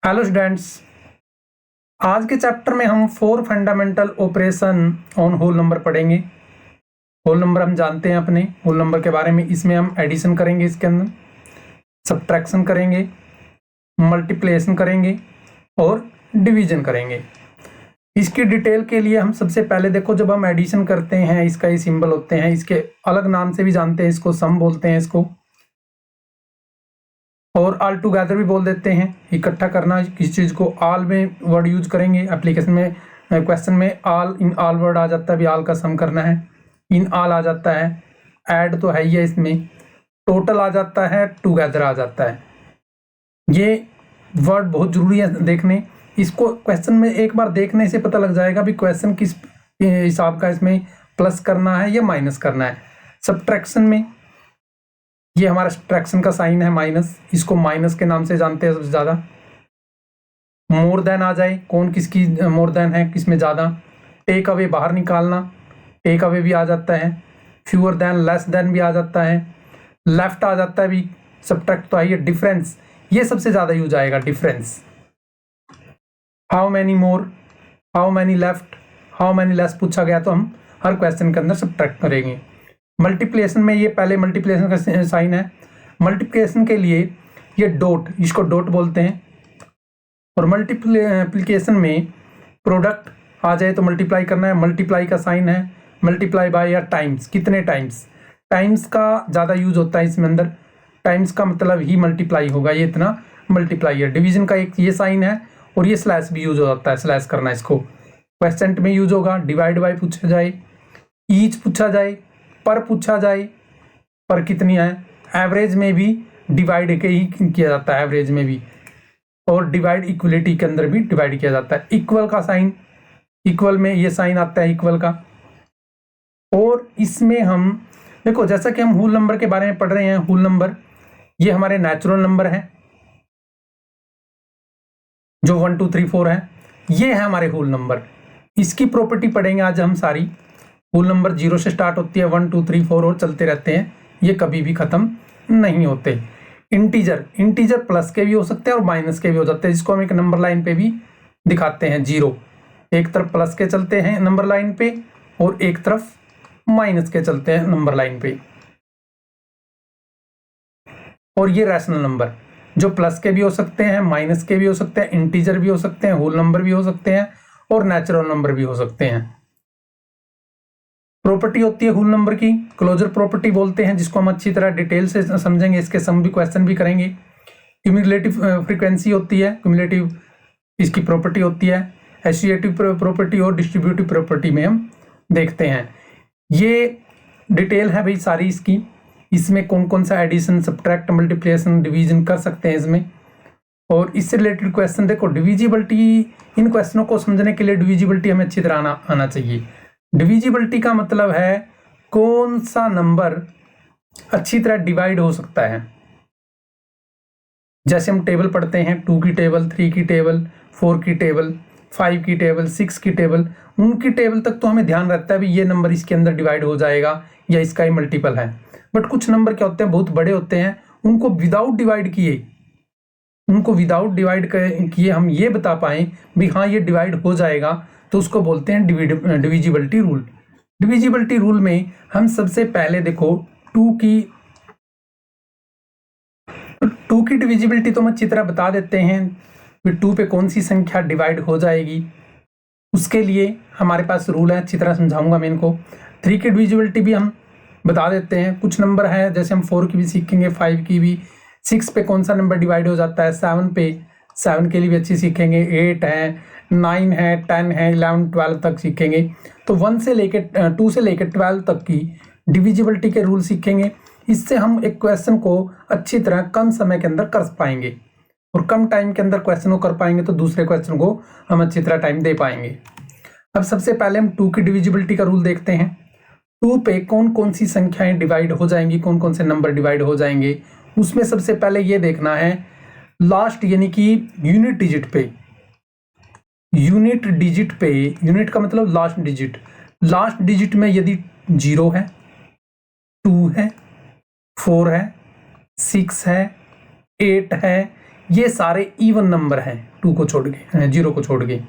Hello students, आज के chapter में हम 4 fundamental operation on whole number पढ़ेंगे। होल नंबर हम जानते हैं अपने होल नंबर के बारे में। इसमें हम एडिशन करेंगे, इसके अंदर सब्ट्रैक्शन करेंगे, मल्टीप्लिकेशन करेंगे और डिवीजन करेंगे। इसकी डिटेल के लिए हम सबसे पहले देखो, जब हम एडिशन करते हैं इसका ये सिंबल होते हैं, इसके अलग नाम से भी जानते हैं, इसको सम बोलते हैं इसको, और ऑल टुगेदर भी बोल देते हैं। इकट्ठा करना किसी चीज को, ऑल में वर्ड यूज करेंगे एप्लीकेशन में, क्वेश्चन में ऑल इन ऑल वर्ड आ जाता है, भी ऑल का सम करना है, इन ऑल आ जाता है, ऐड तो है ही है इसमें, टोटल आ जाता है, टुगेदर आ जाता है। ये वर्ड बहुत जरूरी है देखने। इसको क्वेश्चन में एक बार देखने से पता लग जाएगा भी क्वेश्चन किस हिसाब का इसमें प्लस करना है या माइनस करना है। सब्ट्रैक्शन में ये हमारा सब्ट्रैक्शन का साइन है माइनस, इसको माइनस के नाम से जानते हैं सबसे ज्यादा। मोर देन आ जाए, कौन किसकी मोर देन है, किसमें ज्यादा। टेक अवे बाहर निकालना, टेक अवे भी आ जाता है। फ्यूअर देन, लेस देन भी आ जाता है। लेफ्ट आ जाता है भी, सब्ट्रैक्ट तो आइए। डिफरेंस, ये सबसे ज्यादा यूज आएगा, difference. How many more, how many left, how many less पूछा गया तो हम हर क्वेश्चन के अंदर सब्ट्रैक्ट करेंगे। मल्टीप्लिकेशन में ये पहले मल्टीप्लिकेशन का साइन है। मल्टीप्लिकेशन के लिए ये डॉट, इसको डॉट बोलते हैं। और मल्टीप्लिकेशन में प्रोडक्ट आ जाए तो मल्टीप्लाई करना है, मल्टीप्लाई का साइन है। मल्टीप्लाई बाय या टाइम्स, कितने टाइम्स, टाइम्स का ज़्यादा यूज होता है इसमें अंदर। टाइम्स का मतलब ही मल्टीप्लाई होगा, ये इतना मल्टीप्लाई है। डिवीजन का एक ये साइन है, और ये स्लैश भी यूज हो जाता है, स्लैश करना इसको। क्वेश्चन में यूज होगा, डिवाइड बाय पूछा जाए, ईच पूछा जाए, पर पूछा जाए, पर कितनी है। एवरेज में भी डिवाइड के ही किया जाता है, एवरेज में भी। और डिवाइड इक्वलिटी के अंदर भी डिवाइड किया जाता है। इक्वल का साइन, इक्वल में ये साइन आता है इक्वल का। और इसमें हम देखो, जैसा कि हम होल नंबर के बारे में पढ़ रहे हैं, होल नंबर ये हमारे नेचुरल नंबर है, जो 1 2 3 4 है, ये है हमारे होल नंबर। इसकी प्रॉपर्टी पढ़ेंगे आज हम सारी। होल नंबर 0 से स्टार्ट होती है, 1 2 3 4 और चलते रहते हैं, ये कभी भी खत्म नहीं होते। इंटीजर, इंटीजर प्लस के भी हो सकते हैं और माइनस के भी हो जाते हैं, जिसको हम एक नंबर लाइन पे भी दिखाते हैं। 0 एक तरफ प्लस के चलते हैं नंबर लाइन पे, और एक तरफ माइनस के चलते हैं नंबर लाइन पे। और ये रैशनल नंबर, जो प्लस के भी हो सकते हैं, माइनस के भी हो सकते हैं, इंटीजर भी हो सकते हैं, होल नंबर भी हो सकते हैं, और नेचुरल नंबर भी हो सकते हैं। प्रॉपर्टी होती है होल नंबर की, क्लोजर प्रॉपर्टी बोलते हैं, जिसको हम अच्छी तरह डिटेल से समझेंगे, इसके सम भी क्वेश्चन भी करेंगे। क्यूमुलेटिव फ्रीक्वेंसी होती है, क्यूमुलेटिव इसकी प्रॉपर्टी होती है। एसोसिएटिव प्रॉपर्टी और डिस्ट्रीब्यूटिव प्रॉपर्टी में हम देखते हैं। ये डिटेल है भाई सारी इसकी। इसमें कौन कौन सा एडिशन, सब्ट्रैक्ट, मल्टीप्लिकेशन, डिवीजन कर सकते हैं इसमें। और इससे रिलेटेड क्वेश्चन देखो, डिविजिबिलिटी, इन क्वेश्चनों को समझने के लिए डिविजिबिलिटी हमें अच्छी तरह आना चाहिए। डिविजिबिलिटी का मतलब है कौन सा नंबर अच्छी तरह डिवाइड हो सकता है। जैसे हम टेबल पढ़ते हैं, 2 की टेबल, 3 की टेबल, 4 की टेबल, 5 की टेबल, 6 की टेबल, उनकी टेबल तक तो हमें ध्यान रहता है भी ये नंबर इसके अंदर डिवाइड हो जाएगा या इसका ही मल्टीपल है। बट कुछ नंबर क्या होते हैं, बहुत बड़े होते हैं, उनको विदाउट डिवाइड किए, उनको विदाउट डिवाइड किए हम ये बता पाए भी हाँ ये डिवाइड हो जाएगा, तो उसको बोलते हैं डिविजिबिलिटी रूल। डिविजिबिलिटी रूल में हम सबसे पहले देखो 2 की डिविजिबिलिटी तो हम अच्छी तरह बता देते हैं कि 2 पे कौन सी संख्या डिवाइड हो जाएगी। उसके लिए हमारे पास रूल है, अच्छी तरह समझाऊंगा मैं इनको। 3 की डिविजिबिलिटी भी हम बता देते हैं। कुछ नंबर है, जैसे हम 4 की भी सीखेंगे, 5 की भी। 6 पे कौन सा नंबर डिवाइड हो जाता है, 7 पे, 7 के लिए भी अच्छी सीखेंगे। 8 है, 9 है, 10 है, 11 12 तक सीखेंगे। तो 1 से लेकर 2 से लेकर 12 तक की डिविजिबिलिटी के रूल सीखेंगे। इससे हम एक क्वेश्चन को अच्छी तरह कम समय के अंदर कर पाएंगे, और कम टाइम के अंदर क्वेश्चन को कर पाएंगे तो दूसरे क्वेश्चन को हम अच्छी तरह टाइम दे पाएंगे। अब सबसे पहले हम 2 की डिविजिबिलिटी का रूल देखते हैं। 2 पे कौन कौन सी संख्याएं डिवाइड हो जाएंगी, कौन कौन से नंबर डिवाइड हो जाएंगे। उसमें सबसे पहले ये देखना है लास्ट, यानी कि यूनिट डिजिट पे। यूनिट डिजिट पे, यूनिट का मतलब लास्ट डिजिट, लास्ट डिजिट में यदि 0 है, 2 है, 4 है, 6 है, 8 है, ये सारे इवन नंबर हैं, 2 को छोड़ के, 0 को छोड़ के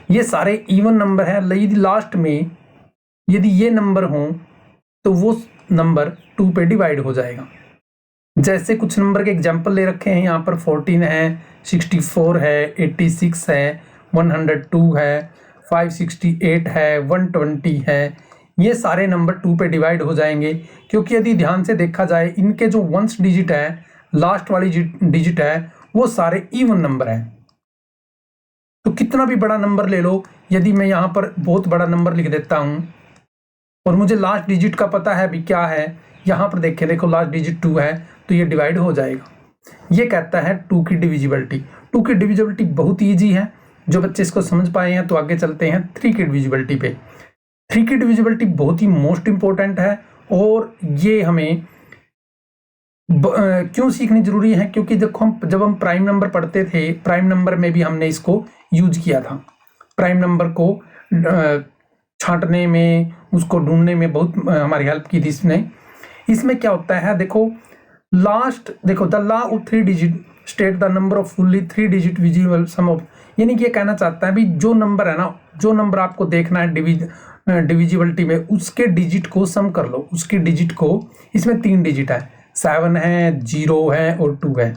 ये सारे इवन नंबर हैं। यदि लास्ट में यदि ये नंबर हों तो वो नंबर 2 पे डिवाइड हो जाएगा। जैसे कुछ नंबर के एग्जाम्पल ले रखे हैं यहाँ पर, 14 है, 64 है, 86 है, 102 है, 568 है, 120 है। ये सारे नंबर 2 पे डिवाइड हो जाएंगे, क्योंकि यदि ध्यान से देखा जाए इनके जो वंस डिजिट है, लास्ट वाली डिजिट है, वो सारे इवन नंबर हैं। तो कितना भी बड़ा नंबर ले लो, यदि मैं यहाँ पर बहुत बड़ा नंबर लिख देता हूँ और मुझे लास्ट डिजिट का पता है भी क्या है, यहाँ पर देखो लास्ट डिजिट 2 है, तो ये डिवाइड हो जाएगा। ये कहता है 2 की डिविजिबिलिटी। 2 की डिविजिबिलिटी बहुत ईजी है, जो बच्चे इसको समझ पाए हैं। तो आगे चलते हैं 3 की डिविजिबिलिटी पे। 3 की डिविजिबिलिटी बहुत ही मोस्ट इंपॉर्टेंट है, और ये हमें क्यों सीखनी जरूरी है, क्योंकि देखो जब हम प्राइम नंबर पढ़ते थे, प्राइम नंबर में भी हमने इसको यूज किया था। प्राइम नंबर को छांटने में, उसको ढूंढने में बहुत हमारी हेल्प की थी इसने। इसमें क्या होता है, देखो लास्ट, देखो the law of 3 digit state the number of fully 3 digit visible sum of, यानी कि ये कहना चाहता है भी जो नंबर है ना, जो नंबर आपको देखना है डिविजिबिलिटी में, उसके डिजिट को सम कर लो। उसके डिजिट को, इसमें 3 डिजिट है, 7 है, 0 है और 2 है।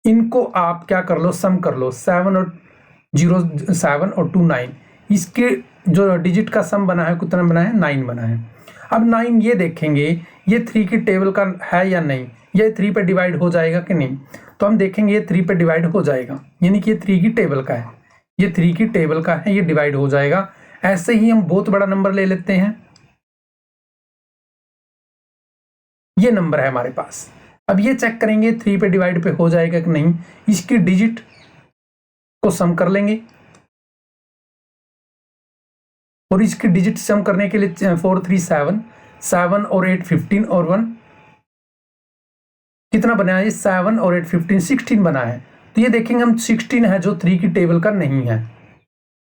इनको आप क्या कर लो, सम कर लो। 7 और 0 7 और 2 9। इसके जो डिजिट का सम बना है कितना बना है, 9 बना है। अब 9 ये देखेंगे ये 3 की टेबल का है या नहीं, ये 3 पे डिवाइड हो जाएगा कि नहीं। तो हम देखेंगे ये 3 पे डिवाइड हो जाएगा, यानी कि ये 3 की टेबल का है, ये 3 की टेबल का है, ये डिवाइड हो जाएगा। ऐसे ही हम बहुत बड़ा नंबर ले लेते हैं, ये नंबर है हमारे पास। अब ये चेक करेंगे 3 पे डिवाइड पे हो जाएगा कि नहीं। इसकी डिजिट को सम कर लेंगे, और इसकी डिजिट सम करने के लिए 4 3 7, 7 और 8 15 और 1 कितना बना है, 7 और 8 15 16 बना है। तो ये देखेंगे हम 16 है जो 3 की टेबल का नहीं है,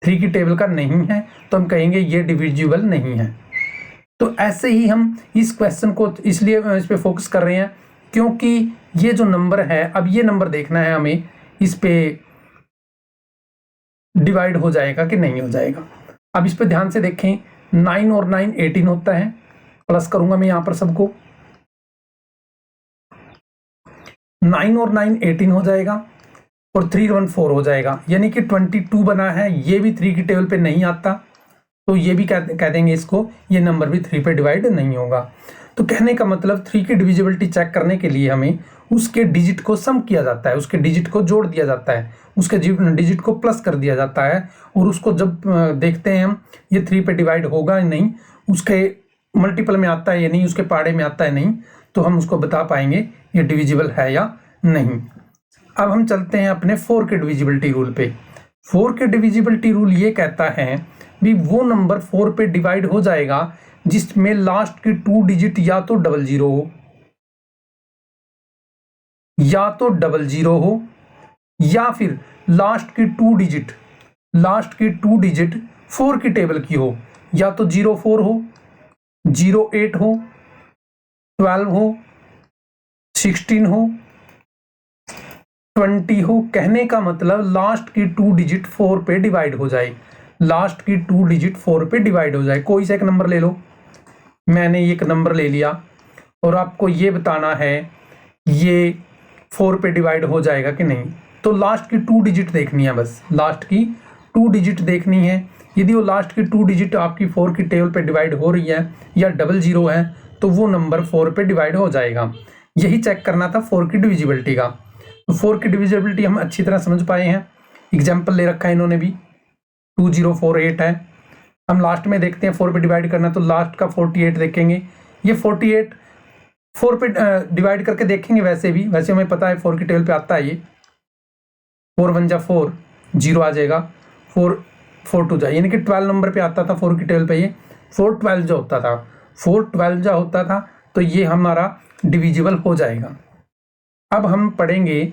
3 की टेबल का नहीं है, तो हम कहेंगे ये डिविजिबल नहीं है। तो ऐसे ही हम इस क्वेश्चन को इसलिए इस पे फोकस कर रहे हैं, क्योंकि ये जो नंबर है, अब ये नंबर देखना है हमें, इस पे डिवाइड हो जाएगा कि नहीं हो जाएगा। अब इस पे ध्यान से देखें, 9 और 9 18 होता है, प्लस करूंगा मैं यहाँ पर सबको, 9 और 9 18 हो जाएगा, और 3 1 4 हो जाएगा, यानी कि 22 बना है। ये भी 3 की टेबल पे नहीं आता, तो ये भी कह देंगे इसको, ये नंबर भी 3 पे डिवाइड नहीं होगा। तो कहने का मतलब 3 की डिविजिबिलिटी चेक करने के लिए हमें उसके डिजिट को सम किया जाता है, उसके डिजिट को जोड़ दिया जाता है, उसके डिजिट को प्लस कर दिया जाता है, और उसको जब देखते हैं हम ये 3 पे डिवाइड होगा या नहीं, उसके मल्टीपल में आता है या नहीं, उसके पाड़े में आता है नहीं, तो हम उसको बता पाएंगे ये डिविजिबल है या नहीं। अब हम चलते हैं अपने 4 के डिविजिबिलिटी रूल पे। 4 के डिविजिबिलिटी रूल ये कहता है भी वो नंबर 4 पे डिवाइड हो जाएगा जिसमें लास्ट की 2 डिजिट या तो 00 हो, या तो 00 हो, या फिर लास्ट की 2 डिजिट 4 की टेबल की हो, या तो 04 हो, 08 हो, 12 हो, 16 हो, 20 हो। कहने का मतलब लास्ट की 2 डिजिट 4 पे डिवाइड हो जाए, लास्ट की 2 डिजिट 4 पे डिवाइड हो जाए। कोई सा एक नंबर ले लो, मैंने एक नंबर ले लिया, और आपको ये बताना है ये 4 पे डिवाइड हो जाएगा कि नहीं। तो लास्ट की 2 डिजिट देखनी है, बस लास्ट की 2 डिजिट देखनी है। यदि वो लास्ट की 2 डिजिट आपकी 4 की टेबल पे डिवाइड हो रही है या 00 है, तो वो नंबर 4 पे डिवाइड हो जाएगा। यही चेक करना था 4 की डिविजिबिलिटी का। तो 4 की डिविजिबिलिटी हम अच्छी तरह समझ पाए हैं, एग्जाम्पल ले रखा है इन्होंने भी, 2048 है। हम लास्ट में देखते हैं 4 पे डिवाइड करना, तो लास्ट का 48 देखेंगे। ये 48 4 पे डिवाइड करके देखेंगे, वैसे हमें पता है 4 की टेबल पे आता है ये, 4 1 जा 4, 0 आ जाएगा, 4 4 2 जा, यानी कि 12 नंबर पे आता था 4 की टेबल पे। ये 4 12 जो होता था, 4 12 जो होता था, तो ये हमारा डिविजिबल हो जाएगा। अब हम पढ़ेंगे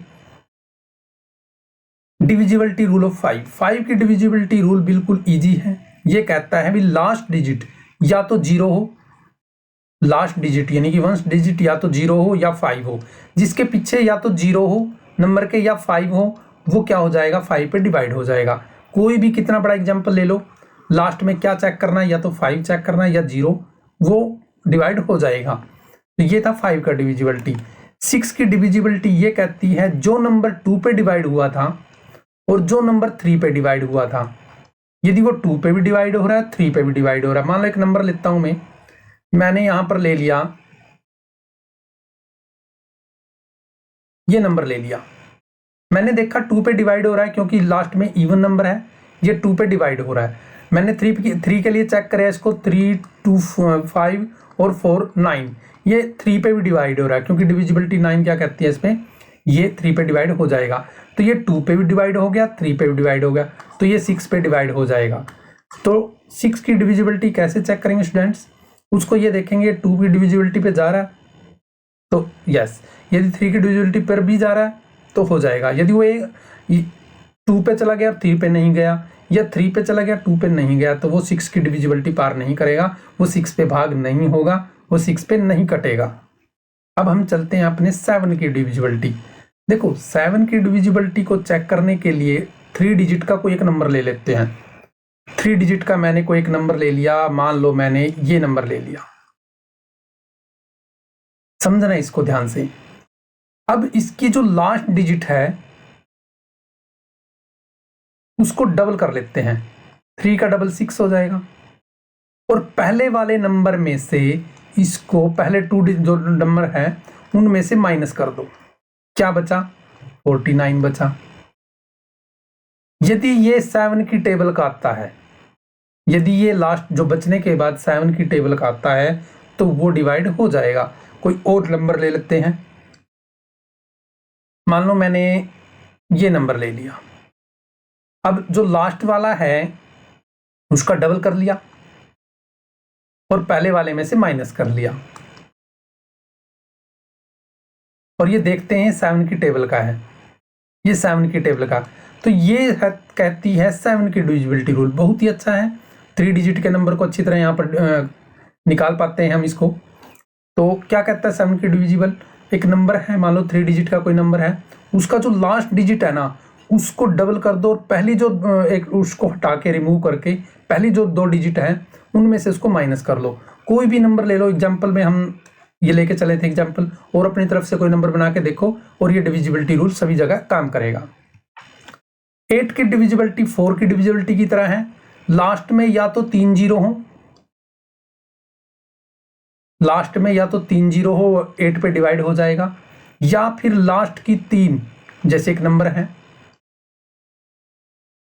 डिविजिबिलिटी रूल ऑफ 5 की डिविजिबिलिटी रूल बिल्कुल इजी है। ये कहता है भी लास्ट डिजिट या तो 0 हो, लास्ट डिजिट यानी कि वंस डिजिट या तो 0 हो या 5 हो, जिसके पीछे या तो 0 हो नंबर के या 5 हो वो क्या हो जाएगा, 5 पे डिवाइड हो जाएगा। कोई भी कितना बड़ा एग्जाम्पल ले लो, लास्ट में क्या चेक करना है, या तो 5 चेक करना है या 0, वो डिवाइड हो जाएगा। तो ये था 5 का डिविजिबिलिटी। 6 की डिविजिबिलिटी ये कहती है जो नंबर 2 पे डिवाइड हुआ था और जो नंबर 3 पे डिवाइड हुआ था, यदि वो 2 पे भी डिवाइड हो रहा है, 3 पे भी डिवाइड हो रहा है। मान लो एक नंबर लेता हूं मैंने यहां पर ले लिया, ये नंबर ले लिया, मैंने देखा 2 पे डिवाइड हो रहा है क्योंकि लास्ट में इवन नंबर है, ये 2 पे डिवाइड हो रहा है। मैंने 3 के लिए चेक करा इसको, 3, 2, 5 और 4, 9, ये 3 पे भी डिवाइड हो रहा है क्योंकि डिविजिबिलिटी 9 क्या कहती है इसमें, ये 3 पे डिवाइड हो जाएगा। तो ये 2 पे भी डिवाइड हो गया, 3 पे भी डिवाइड हो गया, तो ये 6 पे डिवाइड हो जाएगा। तो 6 की डिविजिबिलिटी कैसे चेक करेंगे स्टूडेंट्स, उसको ये देखेंगे 2 की डिविजिबिलिटी पे जा रहा है तो यस, यदि 3 की डिविजिबिलिटी पर भी जा रहा है तो हो जाएगा। यदि वो 2 पे चला गया और 3 पे नहीं गया, या 3 पे चला गया 2 पे नहीं गया, तो वो 6 की डिविजिबिलिटी पार नहीं करेगा, वो 6 पे भाग नहीं होगा, वो 6 पे नहीं कटेगा। अब हम चलते हैं अपने 7 की डिविजिबिलिटी। देखो 7 की डिविजिबिलिटी को चेक करने के लिए 3 डिजिट का कोई एक नंबर ले लेते हैं। 3 डिजिट का मैंने कोई एक नंबर ले लिया, मान लो मैंने ये नंबर ले लिया, समझना इसको ध्यान से। अब इसकी जो लास्ट डिजिट है उसको डबल कर लेते हैं, 3 का डबल 6 हो जाएगा, और पहले वाले नंबर में से इसको पहले 2 जो नंबर है उनमें से माइनस कर दो, क्या बचा, 49 बचा। यदि ये 7 की टेबल का आता है, यदि ये लास्ट जो बचने के बाद 7 की टेबल का आता है तो वो डिवाइड हो जाएगा। कोई और नंबर ले लेते हैं, मान लो मैंने ये नंबर ले लिया, अब जो लास्ट वाला है उसका डबल कर लिया और पहले वाले में से माइनस कर लिया, और ये देखते हैं 7 की टेबल का है, ये 7 की टेबल का, तो ये कहती है 7 की डिविजिबिलिटी रूल। बहुत ही अच्छा है, 3 डिजिट के नंबर को अच्छी तरह यहाँ पर निकाल पाते हैं हम इसको। तो क्या कहता है 7 की डिविजिबल, एक नंबर है, मान लो 3 डिजिट का कोई नंबर है, उसका जो लास्ट डिजिट है ना उसको डबल कर दो, और पहली जो एक उसको हटा के रिमूव करके पहली जो 2 डिजिट है उनमें से उसको माइनस कर लो। कोई भी नंबर ले लो, एग्जाम्पल में हम ये लेके चले थे एग्जाम्पल, और अपनी तरफ से कोई नंबर बना के देखो और ये डिविजिबिलिटी रूल सभी जगह काम करेगा। 8 की डिविजिबिलिटी 4 की डिविजिबिलिटी की तरह है, लास्ट में या तो 3 जीरो हो, लास्ट में या तो 3 जीरो हो 8 पे डिवाइड हो जाएगा, या फिर लास्ट की 3, जैसे एक नंबर है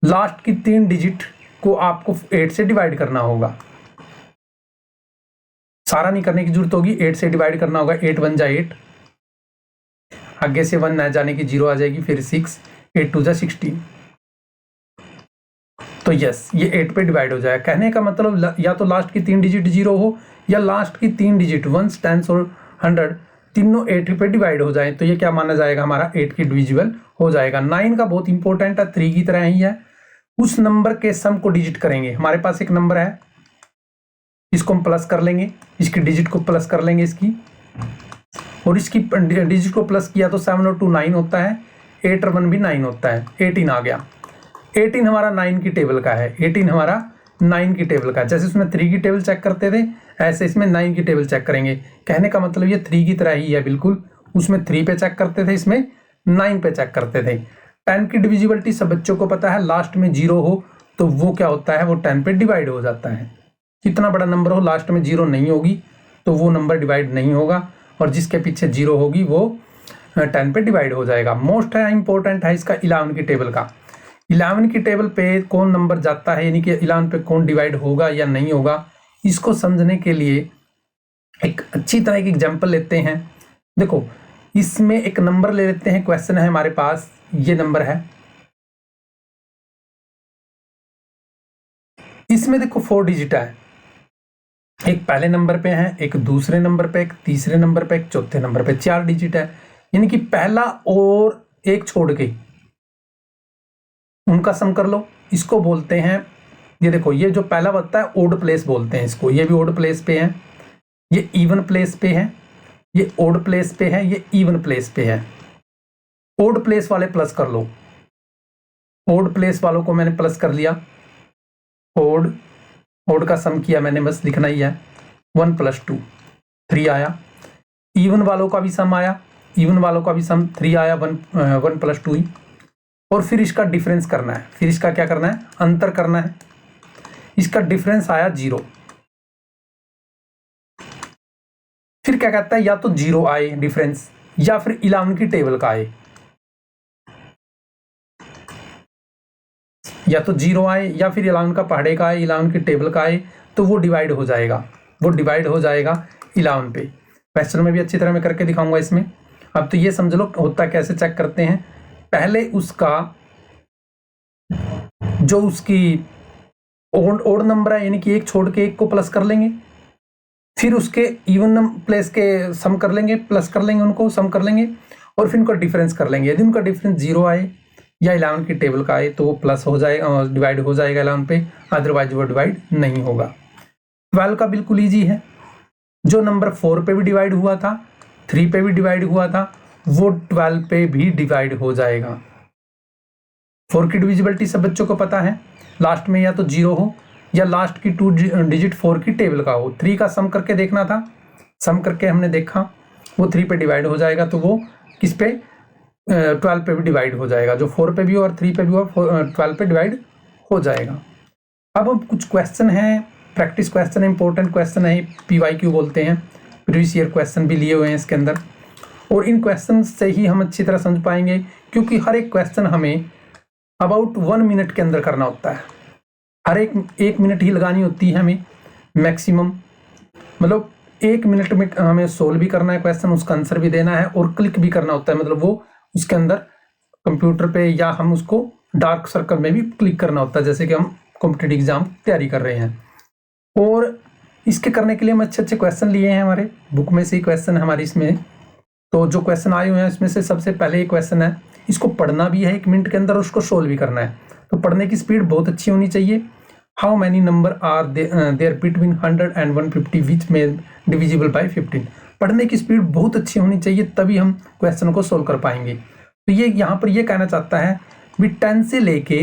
लास्ट की 3 डिजिट को आपको 8 से डिवाइड करना होगा, सारा नहीं करने की जरूरत होगी, 8 से डिवाइड करना होगा। 8 1 जा 8, आगे से 1 ना जाने की 0 आ जाएगी, फिर 6, 8 2 जा 16, तो यस ये 8 पे डिवाइड हो जाएगा। कहने का मतलब या तो लास्ट की 3 डिजिट 0 हो या लास्ट की 3 डिजिट 1, 10 और 100 तीनों 8 पे डिवाइड हो जाए, तो ये क्या माना जाएगा, हमारा 8 की डिविजिबल हो जाएगा। 9 का बहुत इंपॉर्टेंट है, 3 की तरह ही है, उस नंबर के सम को डिजिट करेंगे। हमारे पास एक नंबर है, इसको हम प्लस कर लेंगे, इसकी डिजिट को प्लस कर लेंगे इसकी, और इसकी डिजिट को प्लस किया तो 7 और 2 9 होता है, 8 और 1 भी 9 होता है, 18 आ गया। 18 हमारा 9 की टेबल का है, 18 हमारा 9 की टेबल का, जैसे उसमें 3 की टेबल चेक करते थे ऐसे इसमें 9 की टेबल चेक करेंगे। कहने का मतलब ये 3 की तरह ही है बिल्कुल, उसमें 3 पे चेक करते थे, इसमें 9 पे चेक करते थे। 10 की डिविजिबिलिटी सब बच्चों को पता है, लास्ट में 0 हो तो वो क्या होता है, वो 10 पे डिवाइड हो जाता है। कितना बड़ा नंबर हो लास्ट में 0 नहीं होगी तो वो नंबर डिवाइड नहीं होगा, और जिसके पीछे 0 होगी वो 10 पे डिवाइड हो जाएगा। मोस्ट है इंपॉर्टेंट है इसका 11 की टेबल का। 11 की टेबल पे कौन नंबर जाता है, यानी कि 11 पे कौन डिवाइड होगा या नहीं होगा, इसको समझने के लिए एक अच्छी तरह की एग्जांपल लेते हैं। देखो इसमें एक नंबर ले लेते हैं, क्वेश्चन है हमारे पास, ये नंबर है, इसमें देखो 4 डिजिट है, एक पहले नंबर पे है, एक दूसरे नंबर पे, एक तीसरे नंबर पे, एक चौथे नंबर पे, 4 डिजिट है, यानी कि पहला और एक छोड़ के उनका सम कर लो। इसको बोलते हैं, ये देखो ये जो पहला बनता है ओड प्लेस बोलते हैं इसको, ये भी ओड प्लेस पे है, ये इवन प्लेस पे है, ये ओड प्लेस पे है, ये इवन प्लेस पे है। ओड प्लेस वाले प्लस कर लो, ओड प्लेस वालों को मैंने प्लस कर लिया, ओड का सम किया मैंने, बस लिखना ही है 1 + 2 3 आया। इवन वालों का भी सम आया, इवन वालों का भी सम 3 आया, 1 + 2 ही। और फिर इसका डिफरेंस करना है, फिर इसका क्या करना है, अंतर करना है। इसका डिफरेंस आया 0। फिर क्या कहता है, या तो 0 आए डिफरेंस, या फिर 11 की टेबल का आए, या तो 0 आए या फिर 11 का पहाड़े का आए, 11 की टेबल का आए, तो वो डिवाइड हो जाएगा, वो डिवाइड हो जाएगा 11 पे। क्वेश्चन में भी अच्छी तरह मैं करके दिखाऊंगा इसमें। अब तो ये समझ लो होता कैसे चेक करते हैं, पहले उसका जो उसकी ओड नंबर है, यानी कि एक छोड़ के एक को प्लस कर लेंगे, फिर उसके इवन प्लेस के सम कर लेंगे, प्लस कर लेंगे उनको, सम कर लेंगे, और फिर उनका डिफरेंस कर लेंगे। यदि उनका डिफरेंस 0 आए या 11 की टेबल का आए तो वो प्लस हो जाएगा, डिवाइड हो जाएगा 11 पे, अदरवाइज वो डिवाइड नहीं होगा। 12 का बिल्कुल ईजी है, जो नंबर 4 पे भी डिवाइड हुआ था, 3 पे भी डिवाइड हुआ था, वो 12 पे भी डिवाइड हो जाएगा। 4 की डिविजिबिलिटी सब बच्चों को पता है, लास्ट में या तो 0 हो या लास्ट की 2 डिजिट 4 की टेबल का हो। 3 का सम करके देखना था, सम करके हमने देखा वो 3 पे डिवाइड हो जाएगा, तो वो किस पे, 12 पे भी डिवाइड हो जाएगा। जो 4 पे भी हो और 3 पे भी हो, 12 पे डिवाइड हो जाएगा। अब कुछ क्वेश्चन हैं, प्रैक्टिस क्वेश्चन, इंपॉर्टेंट क्वेश्चन है, PYQ बोलते हैं, प्रीवियस ईयर क्वेश्चन भी लिए हुए हैं इसके अंदर, और इन क्वेश्चन से ही हम अच्छी तरह समझ पाएंगे, क्योंकि हर एक क्वेश्चन हमें अबाउट 1 मिनट के अंदर करना होता है, हर एक मिनट ही लगानी होती है हमें मैक्सिमम, मतलब 1 मिनट में हमें सोल्व भी करना है क्वेश्चन, उसका आंसर भी देना है और क्लिक भी करना होता है, मतलब वो उसके अंदर कंप्यूटर पे या हम उसको डार्क सर्कल में भी क्लिक करना होता है, जैसे कि हम कॉम्पिटिटिव एग्जाम तैयारी कर रहे हैं। और इसके करने के लिए हम अच्छे अच्छे क्वेश्चन लिए हैं, हमारे बुक में से ही क्वेश्चन है हमारी इसमें। तो जो क्वेश्चन आए हुए हैं इसमें से सबसे पहले ये क्वेश्चन है, इसको पढ़ना भी है 1 मिनट के अंदर, उसको सोल्व भी करना है, तो पढ़ने की स्पीड बहुत अच्छी होनी चाहिए। How many number are there between 100 and 150 which में डिविजिबल बाय 15। पढ़ने की स्पीड बहुत अच्छी होनी चाहिए, तभी हम क्वेश्चन को सोल्व कर पाएंगे। तो ये यहाँ पर ये कहना चाहता है भी 10 से लेके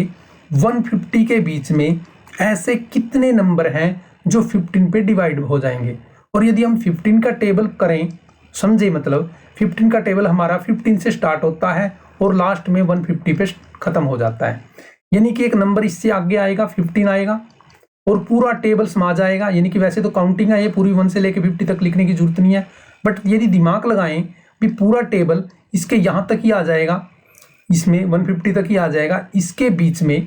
150 के बीच में ऐसे कितने नंबर हैं जो 15 पे डिवाइड हो जाएंगे। और यदि हम 15 का टेबल करें, समझे, मतलब 15 का टेबल हमारा 15 से स्टार्ट होता है और लास्ट में 150 पे खत्म हो जाता है, यानी कि एक नंबर इससे आगे आएगा 15 आएगा और पूरा टेबल समा जाएगा। यानी कि वैसे तो काउंटिंग है ये पूरी 1 से लेके 50 तक लिखने की जरूरत नहीं है, बट यदि दिमाग लगाएं भी पूरा टेबल इसके यहाँ तक ही आ जाएगा, इसमें 150 तक ही आ जाएगा, इसके बीच में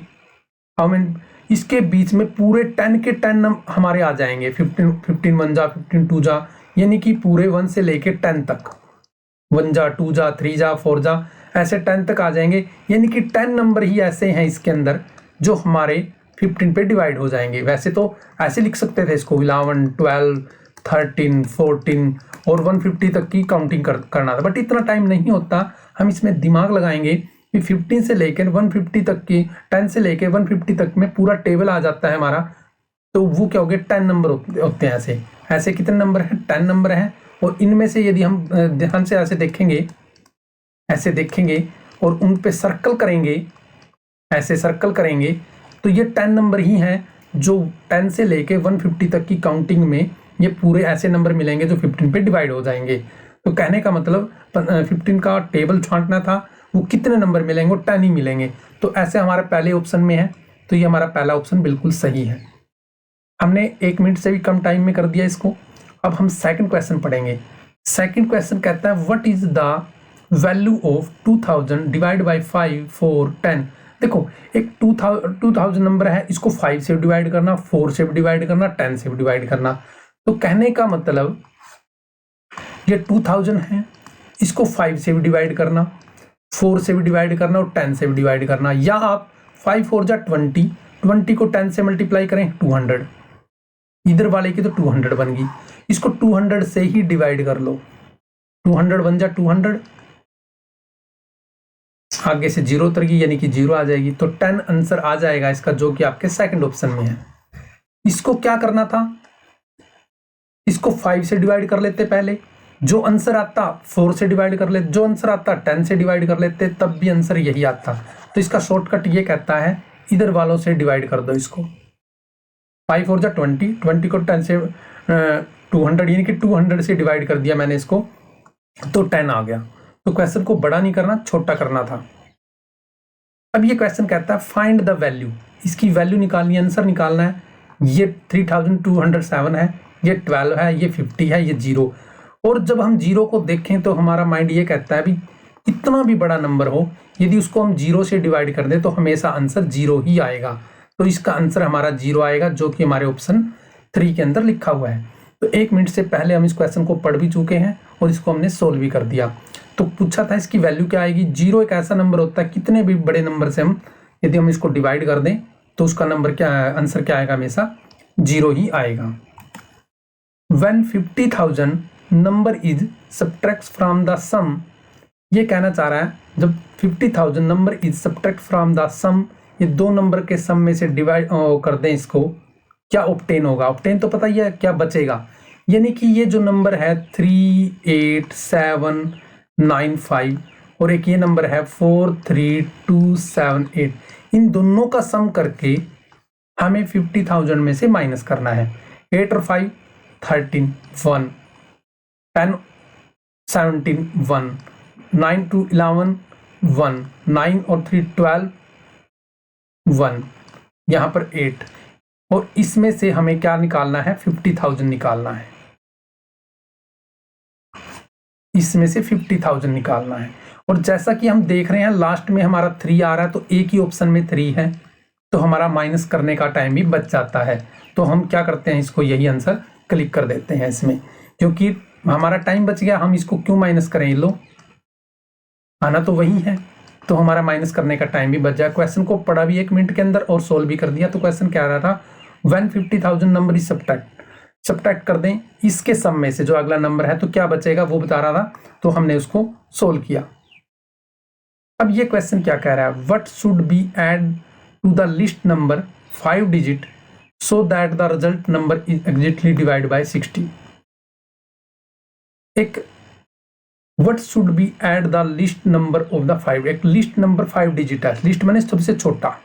इसके बीच में पूरे 10 के 10 हमारे आ जाएंगे, 15 1 जा, 15 2 जा, यानी कि पूरे 1 से लेके 10 तक, 1 जा, 2 जा, 3 जा, 4 जा, ऐसे 10 तक आ जाएंगे। यानी कि 10 नंबर ही ऐसे हैं इसके अंदर जो हमारे 15 पे डिवाइड हो जाएंगे। वैसे तो ऐसे लिख सकते थे इसको 11 12 13 14 और 150 तक की काउंटिंग करना था, बट इतना टाइम नहीं होता। हम इसमें दिमाग लगाएंगे कि 15 से लेकर 150 तक की, 10 से लेकर 150 तक में पूरा टेबल आ जाता है हमारा, तो वो क्या हो गया, 10 नंबर होते हैं। ऐसे कितने नंबर हैं, 10 नंबर हैं। और इनमें से यदि हम ध्यान से ऐसे देखेंगे और उन पे सर्कल करेंगे, ऐसे सर्कल करेंगे, तो ये 10 नंबर ही हैं जो 10 से लेके 150 तक की काउंटिंग में ये पूरे ऐसे नंबर मिलेंगे जो 15 पे डिवाइड हो जाएंगे। तो कहने का मतलब 15 का टेबल छांटना था, वो कितने नंबर मिलेंगे, वो 10 ही मिलेंगे। तो ऐसे हमारा पहले ऑप्शन में है, तो ये हमारा पहला ऑप्शन बिल्कुल सही है। हमने 1 मिनट से भी कम टाइम में कर दिया इसको। अब हम सेकंड क्वेश्चन पढ़ेंगे। सेकंड क्वेश्चन कहता है what is the value of 2000 divide by 5 4 10। देखो एक 2000 नंबर है, इसको 5 से डिवाइड करना, 4 से भी डिवाइड करना, 10 से भी डिवाइड करना। तो कहने का मतलब ये 2000 है, इसको 5 से भी डिवाइड करना, 4 से भी डिवाइड करना और 10 से भी डिवाइड करना, या आप 5 4 जा 20, 20 को 10 से मल्टीप्लाई करें 200, इधर वाले की तो 200 बन गई, इसको 200 से ही डिवाइड कर लो, 200 बन जा 200, आगे से 0 उतर गई यानी कि 0 आ जाएगी, तो 10 आंसर आ जाएगा इसका, जो कि आपके सेकंड ऑप्शन में है। इसको क्या करना था, इसको 5 से डिवाइड कर लेते पहले, जो आंसर आता 4 से डिवाइड कर लेते, जो आंसर आता 10 से डिवाइड कर लेते, तब भी आंसर यही आता। तो इसका शॉर्टकट ये कहता है इधर वालों से डिवाइड कर दो इसको। 5 4 जा 20, 20 को 10 से 200 यानी कि 200 से डिवाइड कर दिया मैंने इसको, तो 10 आ गया। तो क्वेश्चन को बड़ा नहीं करना, छोटा करना था। अब ये क्वेश्चन कहता है फाइंड द वैल्यू, इसकी वैल्यू निकालनी है, आंसर निकालना है। ये 3207 है, ये 12 है, ये 50 है, ये 0। और जब हम 0 को देखें तो हमारा माइंड ये कहता है भी इतना भी बड़ा नंबर हो, यदि उसको हम 0 से डिवाइड कर दें तो हमेशा आंसर 0 ही आएगा। तो इसका आंसर हमारा 0 आएगा, जो कि हमारे ऑप्शन 3 के अंदर लिखा हुआ है। तो 1 मिनट से पहले हम इस क्वेश्चन को पढ़ भी चुके हैं और इसको हमने सोल्व भी कर दिया। तो पूछा था इसकी वैल्यू क्या आएगी। 0 एक ऐसा नंबर होता है, कितने भी बड़े नंबर से हम यदि हम इसको डिवाइड कर दें तो उसका नंबर क्या, आंसर क्या आएगा, हमेशा 0 ही आएगा। When 50,000 number is subtract from the sum, ये कहना चाह रहा है जब 50,000 number is subtract from the sum, ये दो नंबर के सम में से डिवाइड कर दें इसको, क्या ऑब्टेन होगा। ऑब्टेन तो पता ही है क्या बचेगा, यानी कि ये जो नंबर है 38795 और एक ये नंबर है 43278, इन दोनों का सम करके हमें 50,000 में से माइनस करना है। 8 और 5 13 1, 10 17 1, 9 2 11 1, 9 और 3 12 1, यहाँ पर 8, और इसमें से हमें क्या निकालना है, 50,000 निकालना है। इसमें से 50,000 निकालना है। और जैसा कि हम देख रहे हैं लास्ट में हमारा 3 आ रहा है, तो एक ही ऑप्शन में 3 है, तो हमारा माइनस करने का टाइम भी बच जाता है। तो हम क्या करते हैं, इसको यही आंसर क्लिक कर देते हैं इसमें, क्योंकि हमारा टाइम बच गया। हम इसको क्यों माइनस करें, लो आना तो वही है, तो हमारा माइनस करने का टाइम भी बच जाए। क्वेश्चन को पढ़ा भी 1 मिनट के अंदर और सोल्व भी कर दिया। तो क्वेश्चन क्या आ रहा था, व्हेन 50,000 नंबर इज सब्ट्रैक्ट कर दें इसके सम में से जो अगला नंबर है, तो क्या बचेगा वो बता रहा था, तो हमने उसको सोल्व किया। अब ये क्वेश्चन क्या कह रहा है, what should be add to the list number 5 digit so that the result number is exactly divide by 60। एक what should be add the list number of the 5, एक लिस्ट नंबर 5 डिजिट है। Least माने सबसे छोटा,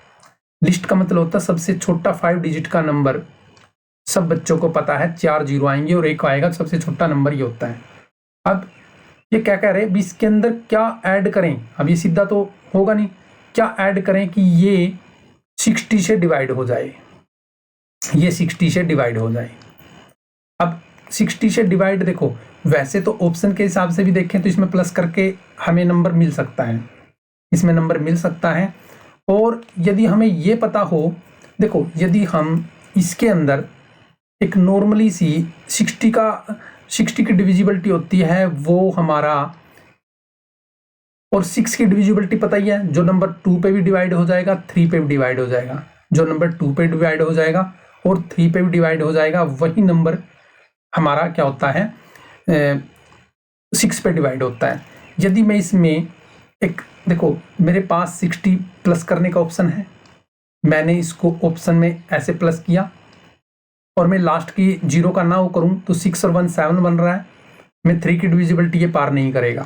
list का मतलब होता है सबसे छोटा 5 डिजिट का नंबर। सब बच्चों को पता है 4 0 आएंगे और 1 आएगा, सबसे छोटा नंबर ये होता है। अब ये क्या कह रहे हैं, इसके अंदर क्या ऐड करें। अब ये सीधा तो होगा नहीं, क्या ऐड करें कि ये 60 से डिवाइड हो जाए, ये 60 से डिवाइड हो जाए। अब 60 से डिवाइड, देखो वैसे तो ऑप्शन के हिसाब से भी देखें तो इसमें प्लस करके हमें नंबर मिल सकता है, इसमें नंबर मिल सकता है। और यदि हमें ये पता हो, देखो यदि हम इसके अंदर एक नॉर्मली सी 60 की डिविजिबिलिटी होती है वो हमारा, और 6 की डिविजिबिलिटी पता ही है, जो नंबर 2 पे भी डिवाइड हो जाएगा 3 पे भी डिवाइड हो जाएगा, जो नंबर 2 पे डिवाइड हो जाएगा और 3 पे भी डिवाइड हो जाएगा वही नंबर हमारा क्या होता है 6 पे डिवाइड होता है। यदि मैं इसमें एक, देखो मेरे पास 60 प्लस करने का ऑप्शन है, मैंने इसको ऑप्शन में ऐसे प्लस किया और मैं लास्ट की 0 का ना वो करूं तो 6 और 1 7 बन रहा है। मैं 3 की डिविजिबिलिटी ये पार नहीं करेगा।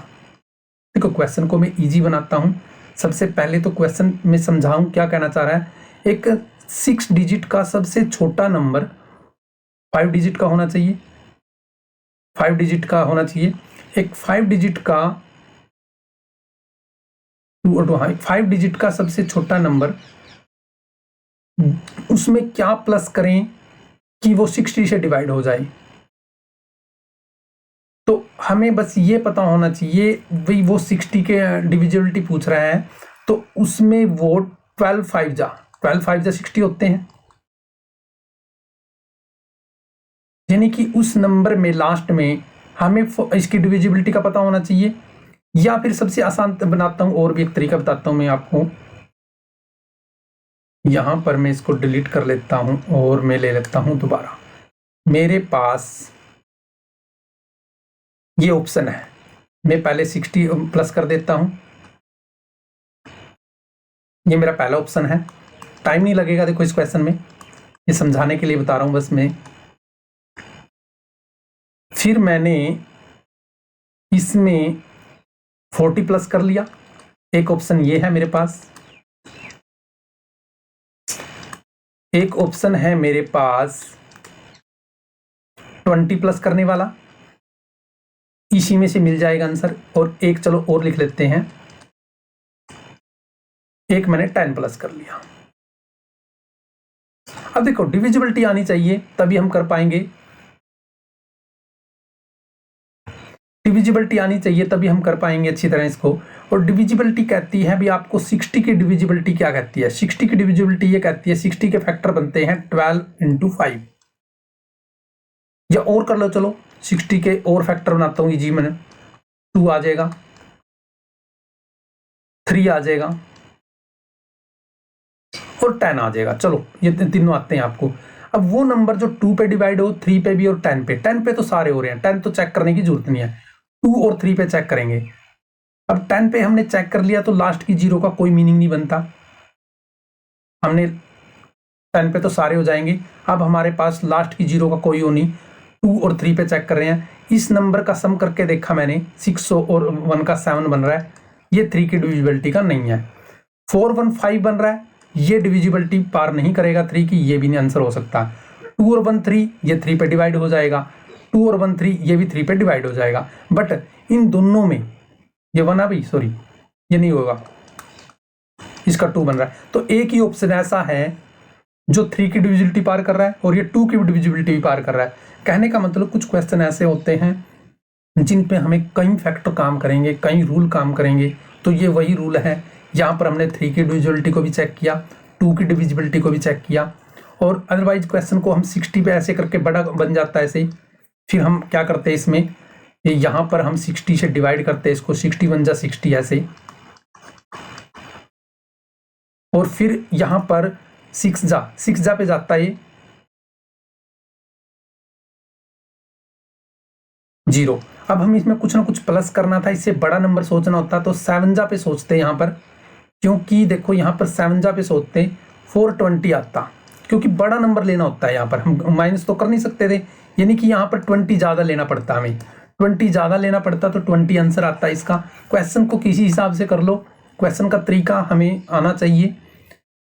देखो क्वेश्चन को मैं इजी बनाता हूं। सबसे पहले तो क्वेश्चन में समझाऊं क्या कहना चाह रहा है। एक 6 डिजिट का सबसे छोटा नंबर 5 डिजिट का होना चाहिए, 5 डिजिट का होना चाहिए। एक 5 डिजिट का 5 डिजिट का सबसे छोटा नंबर, उसमें क्या प्लस करें कि वो 60 से डिवाइड हो जाए। तो हमें बस ये पता होना चाहिए, भाई वो 60 के डिविजिबिलिटी पूछ रहा है तो उसमें वो 12 5 जा 60 होते हैं, यानी कि उस नंबर में लास्ट में हमें इसकी डिविजिबिलिटी का पता होना चाहिए। या फिर सबसे आसान बनाता हूं, और भी एक तरीका बताता हूं मैं आपको। यहां पर मैं इसको डिलीट कर लेता हूं और मैं ले लेता हूं दोबारा। मेरे पास ये ऑप्शन है, मैं पहले 60 प्लस कर देता हूं। ये मेरा पहला ऑप्शन है, टाइम नहीं लगेगा देखो इस क्वेश्चन में, ये समझाने के लिए बता रहा हूं बस मैं। फिर मैंने इसमें 40 प्लस कर लिया, एक ऑप्शन ये है मेरे पास, एक ऑप्शन है मेरे पास 20 प्लस करने वाला, इसी में से मिल जाएगा आंसर। और एक चलो और लिख लेते हैं, एक मैंने 10 प्लस कर लिया। अब देखो डिविजिबिलिटी आनी चाहिए तभी हम कर पाएंगे, डिविजिबिलिटी आनी चाहिए तभी हम कर पाएंगे अच्छी तरह इसको। और डिविजिबिलिटी कहती है भी आपको 60 की डिविजिबिलिटी क्या कहती है, 60 की डिविजिबिलिटी ये कहती है 60 के फैक्टर बनते हैं 12 × 5, या और कर लो, चलो 60 के और फैक्टर बनाता हूँ जी मैंने, 2 आ जाएगा, 3 आ जाएगा और 10 आ जाएगा। चलो ये तीनों आते हैं आपको। अब वो नंबर जो 2 पे डिवाइड हो, 3 पे भी और 10 पे, 10 पे तो सारे हो रहे हैं, 10 तो चेक करने की जरूरत नहीं है, 2 और 3 पे चेक करेंगे। अब 10 पे हमने चेक कर लिया तो लास्ट की 0 का कोई मीनिंग नहीं बनता, हमने 10 पे तो सारे हो जाएंगे। अब हमारे पास लास्ट की 0 का कोई हो नहीं, 2 और 3 पे चेक कर रहे हैं। इस नंबर का सम करके देखा मैंने, 6 और 1 का 7 बन रहा है, ये 3 की डिविजिबिलिटी का नहीं है। 4 1 5 बन रहा है, ये डिविजिबिलिटी पार नहीं करेगा 3 की, ये भी नहीं आंसर हो सकता। 2 और 1 3, ये 3 पे डिवाइड हो जाएगा, 2 और 1 3, ये भी 3 पे डिवाइड हो जाएगा। बट इन दोनों में ये 1 आ भाई, सॉरी ये नहीं होगा, इसका 2 बन रहा है। तो एक ही ऑप्शन ऐसा है जो 3 की डिविजिबिलिटी पार कर रहा है और ये 2 की डिविजिबिलिटी भी पार कर रहा है। कहने का मतलब कुछ क्वेश्चन ऐसे होते हैं जिन पे हमें कई फैक्टर काम करेंगे, कई रूल काम करेंगे, तो ये वही रूल है। यहाँ पर हमने 3 की डिविजिबिलिटी को भी चेक किया, 2 की डिविजिबिलिटी को भी चेक किया, और अदरवाइज क्वेश्चन को हम 60 पे ऐसे करके बड़ा बन जाता है ऐसे। फिर हम क्या करते हैं इसमें, यहाँ पर हम 60 से डिवाइड करते हैं इसको, 60 1 जा 60 ऐसे, और फिर यहाँ पर 6 जा पे जाता है ये 0। अब हम इसमें कुछ ना कुछ प्लस करना था, इससे बड़ा नंबर सोचना होता तो 7 जा पे सोचते हैं यहाँ पर, क्योंकि देखो यहाँ पर 7 जा पे सोचते 420 आता, क्योंकि बड़ा नंबर लेना होता है। यहाँ पर हम माइनस तो कर नहीं सकते थे, यानी कि यहाँ पर 20 ज़्यादा लेना पड़ता, हमें 20 ज़्यादा लेना पड़ता तो 20 आंसर आता है इसका। क्वेश्चन को किसी हिसाब से कर लो, क्वेश्चन का तरीका हमें आना चाहिए।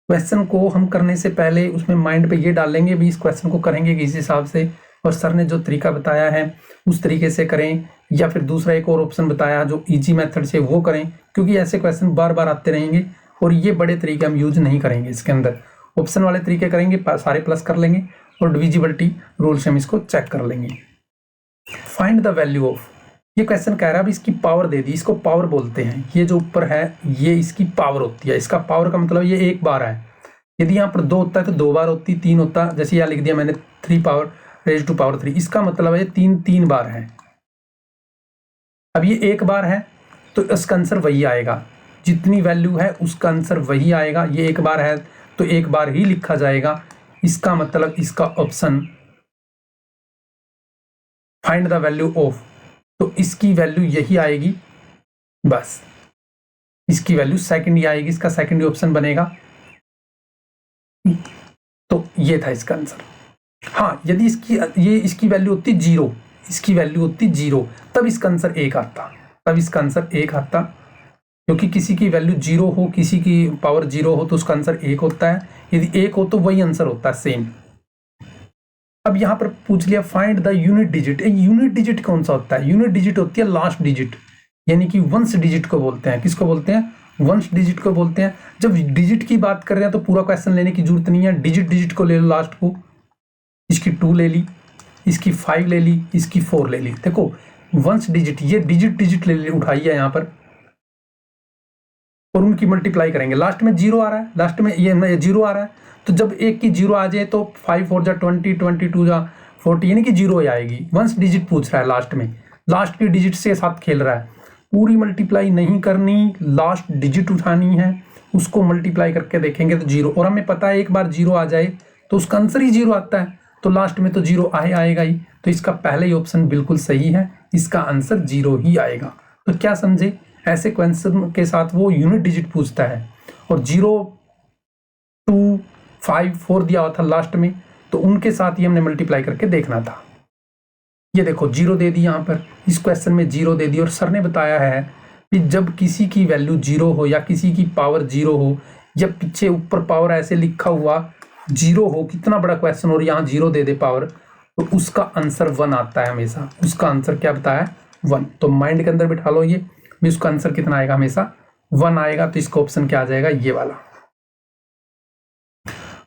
क्वेश्चन को हम करने से पहले उसमें माइंड पे ये डालेंगे भी इस क्वेश्चन को करेंगे किस हिसाब से, और सर ने जो तरीका बताया है उस तरीके से करें, या फिर दूसरा एक और ऑप्शन बताया जो इजी मेथड से वो करें, क्योंकि ऐसे क्वेश्चन बार बार आते रहेंगे और ये बड़े तरीके हम यूज नहीं करेंगे इसके अंदर। ऑप्शन वाले तरीके करेंगे, सारे प्लस कर लेंगे और डिविजिबिलिटी रूल से हम इसको चेक कर लेंगे। फाइंड द वैल्यू ऑफ, ये क्वेश्चन कह रहा है इसकी पावर दे दी, इसको पावर बोलते हैं। ये जो ऊपर है ये इसकी पावर होती है, इसका पावर का मतलब ये एक बार है। यदि यहाँ पर 2 होता है तो 2 बार होती, 3 होता, जैसे यहाँ लिख दिया मैंने 3 पावर रेज टू पावर 3, इसका मतलब है 3 बार है। अब ये एक बार है तो इसका आंसर वही आएगा, जितनी वैल्यू है उसका आंसर वही आएगा। ये एक बार है तो एक बार ही लिखा जाएगा, इसका मतलब इसका option find the value of, तो इसकी वैल्यू यही आएगी, बस इसकी वैल्यू सेकंड ही आएगी, इसका सेकंड ऑप्शन बनेगा। तो ये था इसका आंसर। हाँ, यदि इसकी वैल्यू होती 0, इसकी वैल्यू होती 0, तब इसका आंसर 1 आता, तब इसका आंसर 1 आता, क्योंकि किसी की वैल्यू 0 हो, किसी की पावर 0 हो तो उसका आंसर 1 होता है। यदि 1 हो तो वही आंसर होता है सेम। अब यहाँ पर पूछ लिया find the unit digit. Unit digit कौन सा होता है? यूनिट डिजिट होती है लास्ट डिजिट, यानी कि वंश डिजिट को बोलते हैं। किसको बोलते हैं? वंश डिजिट को बोलते हैं। जब डिजिट की बात कर रहे हैं तो पूरा क्वेश्चन लेने की जरूरत नहीं है, डिजिट को ले लो लास्ट को, इसकी 2 ले ली, इसकी 5 ले ली, इसकी 4 ले ली। देखो वंश डिजिट, ये डिजिट ले ली, उठाई है यहाँ पर, और उनकी मल्टीप्लाई करेंगे। लास्ट में 0 आ रहा है, लास्ट में ये 0 आ रहा है, तो जब एक की 0 आ जाए तो 5 4 जा 20, 22 जा 40, यानी कि 0 ही आएगी। वंश डिजिट पूछ रहा है लास्ट में, लास्ट की डिजिट से साथ खेल रहा है। पूरी मल्टीप्लाई नहीं करनी, लास्ट डिजिट उठानी है, उसको मल्टीप्लाई करके देखेंगे तो 0, और हमें पता है एक बार 0 आ जाए तो उसका आंसर ही 0 आता है, तो लास्ट में तो 0 आएगा ही। तो इसका पहले ही ऑप्शन बिल्कुल सही है, इसका आंसर 0 ही आएगा। तो क्या समझे, ऐसे क्वेश्चन के साथ वो यूनिट डिजिट पूछता है, और 0 2 5 4 दिया हुआ था लास्ट में, तो उनके साथ ही हमने मल्टीप्लाई करके देखना था। ये देखो 0 दे दी, यहाँ पर इस क्वेश्चन में 0 दे दी, और सर ने बताया है कि जब किसी की वैल्यू 0 हो या किसी की पावर 0 हो, या पीछे ऊपर पावर ऐसे लिखा हुआ 0 हो, कितना बड़ा क्वेश्चन और यहाँ 0 दे दे पावर, तो उसका आंसर 1 आता है हमेशा। उसका आंसर क्या बताया? 1। तो माइंड के अंदर बिठा लो ये भी, उसका आंसर कितना आएगा? हमेशा 1 आएगा। तो इसका ऑप्शन क्या आ जाएगा? ये वाला।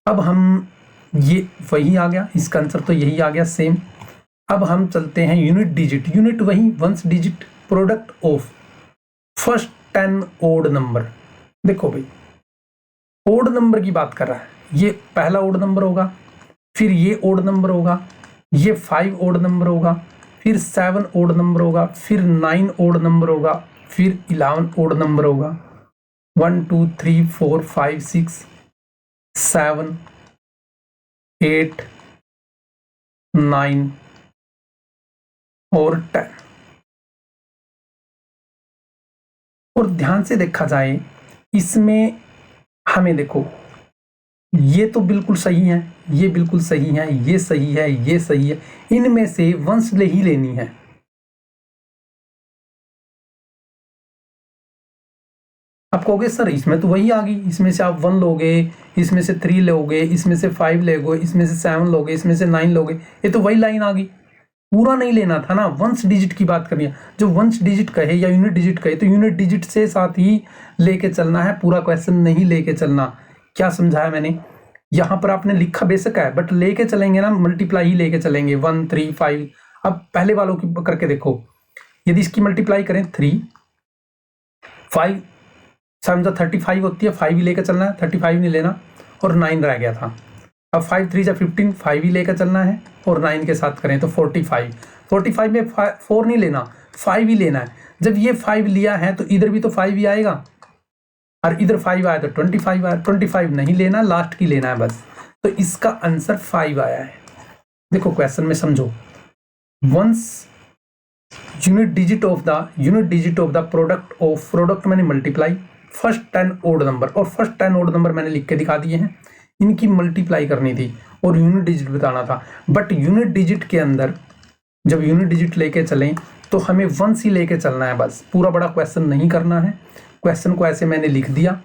अब हम ये वही आ गया, इसका आंसर तो यही आ गया सेम। अब हम चलते हैं यूनिट डिजिट। यूनिट वही ones digit product of first 10 odd number. देखो भाई, ओड नंबर की बात कर रहा है, ये पहला ओड नंबर होगा, फिर ये ओड नंबर होगा, ये 5 ओड नंबर होगा, फिर 7 ओड नंबर होगा, फिर 9 ओड नंबर होगा, फिर 11 ओड नंबर होगा। 1 2 3 4 5 6 7 8 9 और 10। और ध्यान से देखा जाए इसमें हमें देखो, ये तो बिल्कुल सही है, ये बिल्कुल सही है, ये सही है, ये सही है, इनमें से वंश ले ही लेनी है। आप कहोगे सर इसमें तो वही आ गई, इसमें से आप 1 लोगे, इसमें से 3 लोगे, इसमें से 5 लोगे, इसमें से 7 लोगे, इसमें से 9 लोगे, ये तो वही लाइन आ गई। पूरा नहीं लेना था ना, वंश डिजिट की बात करनी है। जो वंश डिजिट कहे या यूनिट डिजिट कहे तो यूनिट डिजिट से साथ ही लेके चलना है, पूरा क्वेश्चन नहीं लेके चलना। क्या समझाया मैंने? यहाँ पर आपने लिखा बेशक है, बट लेके चलेंगे ना, मल्टीप्लाई ही लेके चलेंगे। 1 3 5। अब पहले वालों की करके देखो, यदि इसकी मल्टीप्लाई करें 3 5 7 35 होती है, 5 ही लेकर चलना है, 35 नहीं लेना, और 9 रह गया था। अब 5 3 जा 15, 5 ही लेकर चलना है, और 9 के साथ करें तो 45। 45 में 4 नहीं लेना, 5 ही लेना है। जब ये 5 लिया है तो इधर भी तो 5 ही आएगा, और इधर 5 आया तो 25 आया। 25 नहीं लेना, लास्ट की लेना है बस। तो इसका आंसर 5 आया है। देखो क्वेश्चन में समझो, ones unit digit of the product of, product मैंने मल्टीप्लाई फर्स्ट 10 ओड नंबर, और फर्स्ट 10 ओड नंबर मैंने लिख के दिखा दिए हैं। इनकी मल्टीप्लाई करनी थी और यूनिट डिजिट बताना था। बट यूनिट डिजिट के अंदर जब यूनिट डिजिट लेके चलें तो हमें वंस ही लेके चलना है बस, पूरा बड़ा क्वेश्चन नहीं करना है। क्वेश्चन को ऐसे मैंने लिख दिया,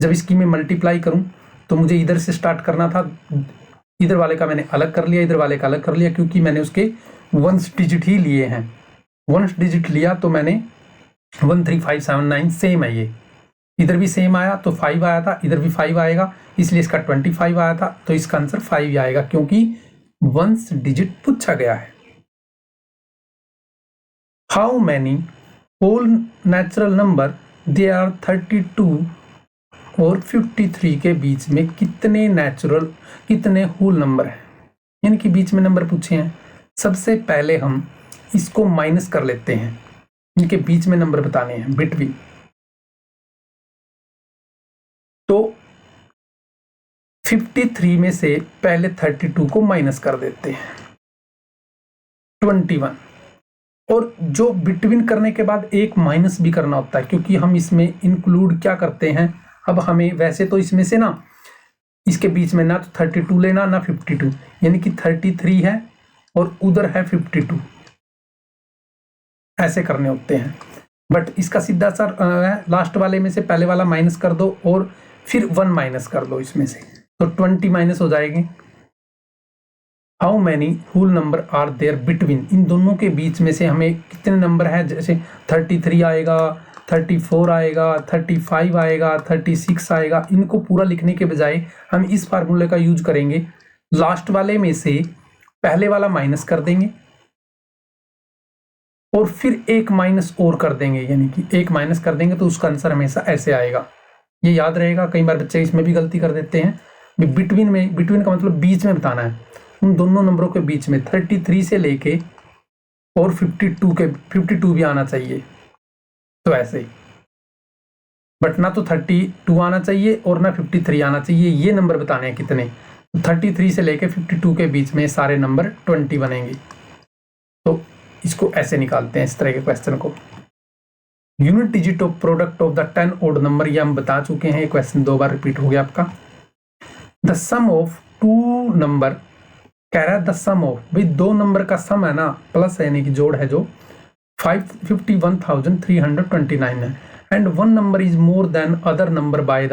जब इसकी मैं मल्टीप्लाई करूं तो मुझे इधर से स्टार्ट करना था, इधर वाले का मैंने अलग कर लिया, इधर वाले का अलग कर लिया, क्योंकि मैंने उसके वंस डिजिट ही लिए हैं। वंस डिजिट लिया तो मैंने 1 3 5 7 9 सेम है, ये इधर भी सेम आया तो 5 आया था, इधर भी 5 आएगा, इसलिए इसका 25 आया था। तो इसका आंसर 5 ही आएगा, क्योंकि वंस डिजिट पूछा गया है। How many whole natural number there are 32 और 53 के बीच में कितने होल नंबर हैं, इनके बीच में नंबर पूछे हैं। सबसे पहले हम इसको माइनस कर लेते हैं, इनके बीच में नंबर बताने हैं, बिटवीन। तो 53 में से पहले 32 को माइनस कर देते हैं, 21। और जो बिटवीन करने के बाद एक माइनस भी करना होता है, क्योंकि हम इसमें इंक्लूड क्या करते हैं। अब हमें वैसे तो इसमें से ना, इसके बीच में ना तो 32 लेना ना 52, यानी कि 33 है और उधर है 52, ऐसे करने होते हैं। बट इसका सीधा सा लास्ट वाले में से पहले वाला माइनस कर दो और फिर 1 माइनस कर दो इसमें से, तो 20 माइनस हो जाएगी। How many whole number are there between, इन दोनों के बीच में से हमें कितने नंबर है, जैसे 33 आएगा, 34 आएगा, 35 आएगा, 36 आएगा। इनको पूरा लिखने के बजाय हम इस फार्मूले का यूज करेंगे, लास्ट वाले में से पहले वाला माइनस कर देंगे और फिर एक माइनस और कर देंगे, यानी कि एक माइनस कर देंगे तो उसका आंसर हमेशा ऐसे आएगा। ये याद रहेगा, कई बार बच्चे इसमें भी गलती कर देते हैं। बिटवीन का मतलब बीच में बताना है, उन दोनों नंबरों के बीच में 33 से लेके और 52 भी आना चाहिए, तो ऐसे ही। बट ना तो 32 आना चाहिए और ना 53 आना चाहिए, ये नंबर बताने हैं कितने। 33 से लेके 52 के बीच में सारे नंबर 20 बनेंगे। तो इसको ऐसे निकालते हैं, इस तरह के क्वेश्चन को। Unit digit of product of the 10 odd number, ये हम बता चुके हैं, क्वेश्चन 2 बार रिपीट हो गया आपका। द सम ऑफ 2 नंबर कह रहा है द सम ऑफ, भाई दो नंबर का सम है ना, प्लस यानी कि जोड़ है जो 51,329 है, and one number is more than other number by the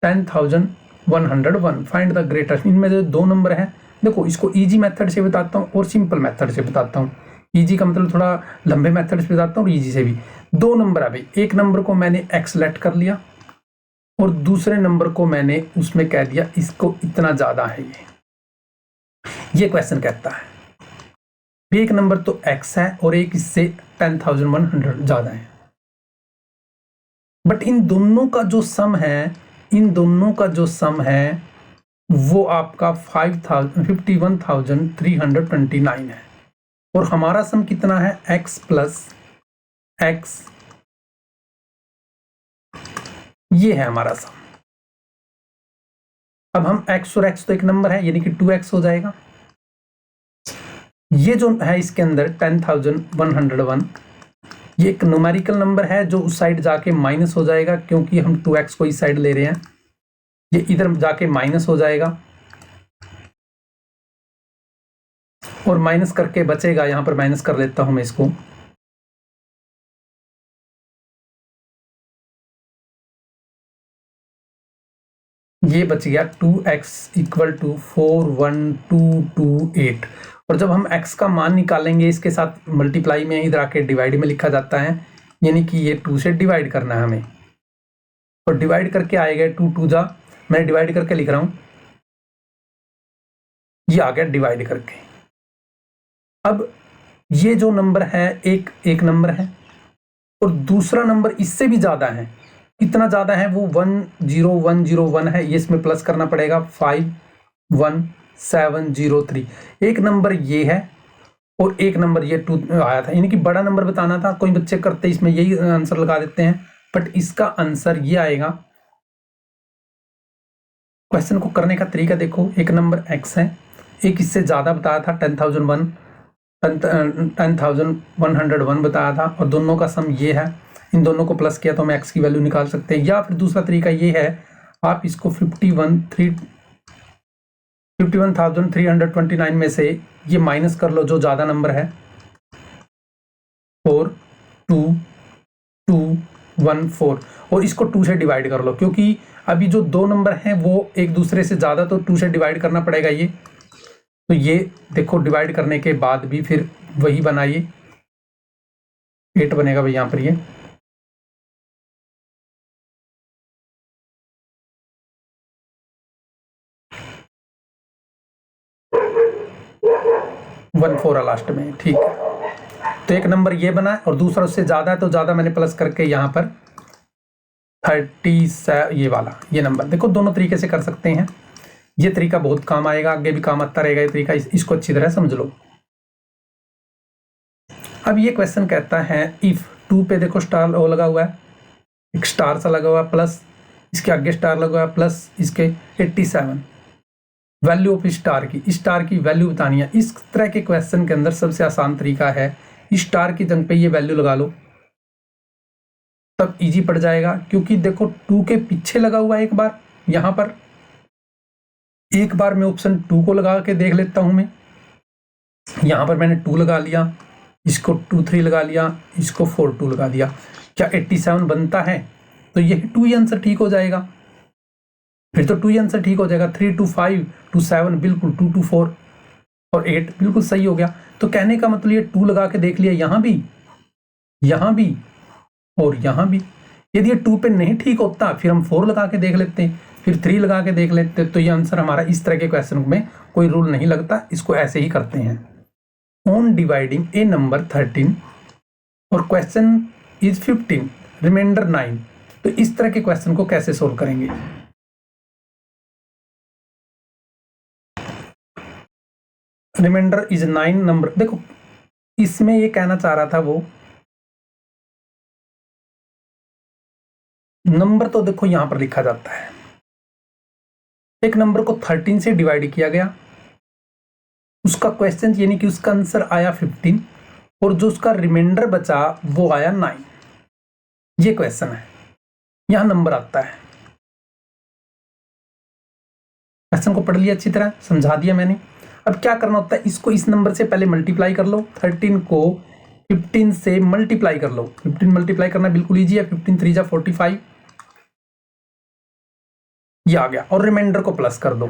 10,101, find the greatest. इनमें जो दो नंबर है, देखो इसको इजी मेथड से बताता हूँ और सिंपल मेथड से बताता हूँ। इजी का मतलब थोड़ा लंबे मेथड से बताता हूँ और इजी से भी। दो नंबर है भाई, एक नंबर को मैंने एक्स लेट कर लिया और दूसरे नंबर को मैंने उसमें कह दिया इसको इतना ज्यादा है। ये क्वेश्चन कहता है एक नंबर तो x है और एक इससे 10,100 ज्यादा है, बट इन दोनों का जो सम है, इन दोनों का जो सम है वो आपका 51,329 है, और हमारा सम कितना है x प्लस x, ये है हमारा सम। अब हम x और x तो एक नंबर है यानी कि 2x हो जाएगा। ये जो है इसके अंदर 10,101, ये एक न्यूमेरिकल नंबर है जो उस साइड जाके माइनस हो जाएगा, क्योंकि हम 2x को इस साइड ले रहे हैं, ये इधर जाके माइनस हो जाएगा और माइनस करके बचेगा, यहां पर माइनस कर लेता हूं मैं इसको, ये बच गया 2x इक्वल टू 41228। और जब हम x का मान निकालेंगे इसके साथ मल्टीप्लाई में, इधर आके डिवाइड में लिखा जाता है, यानी कि ये 2 से डिवाइड करना है हमें, और डिवाइड करके आएगा 2 2 जा, मैं डिवाइड करके लिख रहा हूं, ये आ गया डिवाइड करके। अब ये जो नंबर है एक नंबर है और दूसरा नंबर इससे भी ज्यादा है, कितना ज्यादा है वो 10101 है, ये इसमें प्लस करना पड़ेगा 51703। एक नंबर ये है और एक नंबर ये 2 आया था, यानी कि बड़ा नंबर बताना था। कोई बच्चे करते इसमें यही आंसर लगा देते हैं, बट इसका आंसर ये आएगा। क्वेश्चन को करने का तरीका देखो, एक नंबर x है, एक इससे ज्यादा बताया था 10,101 बताया था, और दोनों का सम ये है, इन दोनों को प्लस किया तो हम x की वैल्यू निकाल सकते हैं। या फिर दूसरा तरीका ये है, आप इसको 51,329 में से ये माइनस कर लो जो ज्यादा नंबर है, 42214, और इसको 2 से डिवाइड कर लो, क्योंकि अभी जो दो नंबर हैं वो एक दूसरे से ज्यादा, तो 2 से डिवाइड करना पड़ेगा ये। तो ये देखो डिवाइड करने के बाद भी फिर वही बनाइए, 8 बनेगा भाई यहां पर ये। वन 4 लास्ट में, ठीक है। तो एक नंबर ये बना है और दूसरा उससे ज्यादा है, तो ज्यादा मैंने प्लस करके यहाँ पर 37, ये वाला ये नंबर। देखो दोनों तरीके से कर सकते हैं, ये तरीका बहुत काम आएगा, आगे भी काम आता रहेगा ये तरीका, इसको अच्छी तरह समझ लो। अब ये क्वेश्चन कहता है इफ 2 पे देखो स्टार लगा हुआ है, एक स्टार सा लगा हुआ है, प्लस इसके आगे स्टार लगा हुआ है, प्लस इसके 87, वैल्यू ऑफ स्टार की वैल्यू बतानी है। इस तरह के क्वेश्चन के अंदर सबसे आसान तरीका है स्टार की जगह पे ये वैल्यू लगा लो, तब इजी पड़ जाएगा। क्योंकि देखो 2 के पीछे लगा हुआ है एक बार, यहां पर एक बार मैं ऑप्शन 2 को लगा के देख लेता हूं। मैं यहां पर मैंने 2 लगा लिया, इसको 23 लगा लिया, इसको 42 लगा दिया, क्या 87 बनता है? तो यही 2 ही आंसर ठीक हो जाएगा, फिर तो 2 ही आंसर ठीक हो जाएगा। 3 2 5 2 7 बिल्कुल, 2 2 4 और 8 बिल्कुल सही हो गया। तो कहने का मतलब ये 2 लगा के देख लिया, यहां भी और यहां भी। यदि ये 2 पे नहीं ठीक होता फिर हम 4 लगा के देख लेते, फिर 3 लगा के देख लेते। तो ये आंसर हमारा, इस तरह के क्वेश्चन में कोई रूल नहीं लगता, इसको ऐसे ही करते हैं। ऑन डिवाइडिंग ए नंबर 13 और क्वेश्चन इज 15 रिमाइंडर 9, तो इस तरह के क्वेश्चन को कैसे सोल्व करेंगे? रिमाइंडर इज 9 नंबर, देखो इसमें ये कहना चाह रहा था वो नंबर, तो देखो यहां पर लिखा जाता है एक नंबर को 13 से डिवाइड किया गया, उसका क्वेश्चन यानी कि उसका आंसर आया 15 और जो उसका रिमाइंडर बचा वो आया 9, ये क्वेश्चन है, यहां नंबर आता है। क्वेश्चन को पढ़ लिया अच्छी तरह, समझा दिया मैंने। अब क्या करना होता है, इसको इस नंबर से पहले मल्टीप्लाई कर लो, 13 को 15 से मल्टीप्लाई कर लो। 15 मल्टीप्लाई करना बिल्कुल ईजी है, 15 3 जा 45, ये आ गया, और रिमाइंडर को प्लस कर दो।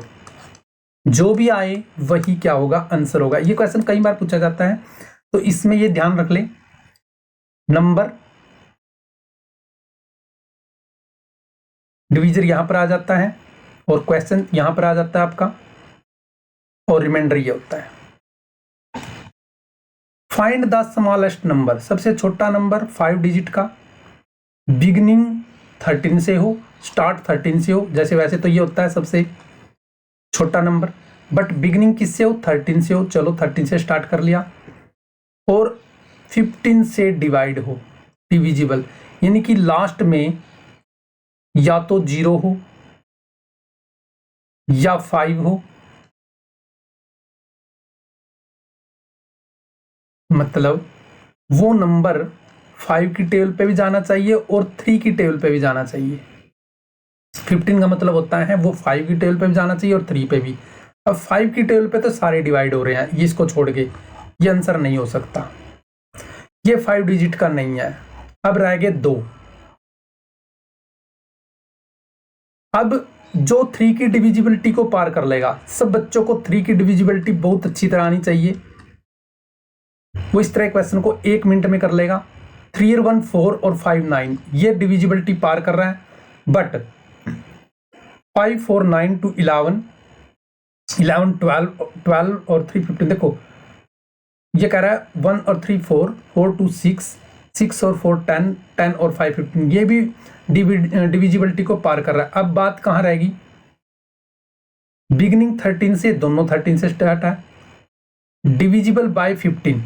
जो भी आए वही क्या होगा, आंसर होगा। ये क्वेश्चन कई बार पूछा जाता है, तो इसमें ये ध्यान रख ले, नंबर डिवीजर यहां पर आ जाता है और क्वेश्चन यहां पर आ जाता है आपका, और रिमाइंडर ये होता है। फाइंड द स्मॉलेस्ट नंबर, सबसे छोटा नंबर 5 डिजिट का, बिगिनिंग 13 से हो, स्टार्ट 13 से हो। जैसे वैसे तो ये होता है सबसे छोटा नंबर, बट बिगिनिंग किससे हो, 13 से हो। चलो 13 से स्टार्ट कर लिया, और 15 से डिवाइड हो, डिविजिबल, यानी कि लास्ट में या तो 0 हो या 5 हो, मतलब वो नंबर 5 की टेबल पे भी जाना चाहिए और 3 की टेबल पे भी जाना चाहिए। 15 का मतलब होता है वो 5 की टेबल पे भी जाना चाहिए और 3 पे भी। अब 5 की टेबल पे तो सारे डिवाइड हो रहे हैं, ये इसको छोड़ के ये आंसर नहीं हो सकता, ये 5 डिजिट का नहीं है। अब रह गए 2। अब जो 3 की डिविजिबिलिटी को पार कर लेगा, सब बच्चों को 3 की डिविजिबिलिटी बहुत अच्छी तरह आनी चाहिए, वो इस तरह क्वेश्चन को 1 मिनट में कर लेगा। 3 और 1 4 और 5 9, ये डिविजिबिलिटी पार कर रहा है, बट 5 4 9 to 11 11 12 और 3 15, देखो ये कह रहा है 1 और 3 4 4 to 6 6 और 4 10 10 और 5 15, ये भी डिविजिबिलिटी को पार कर रहा है। अब बात कहां रहेगी, बिगिनिंग 13 से, दोनों 13 से स्टार्ट है, डिविजिबल बाय 15,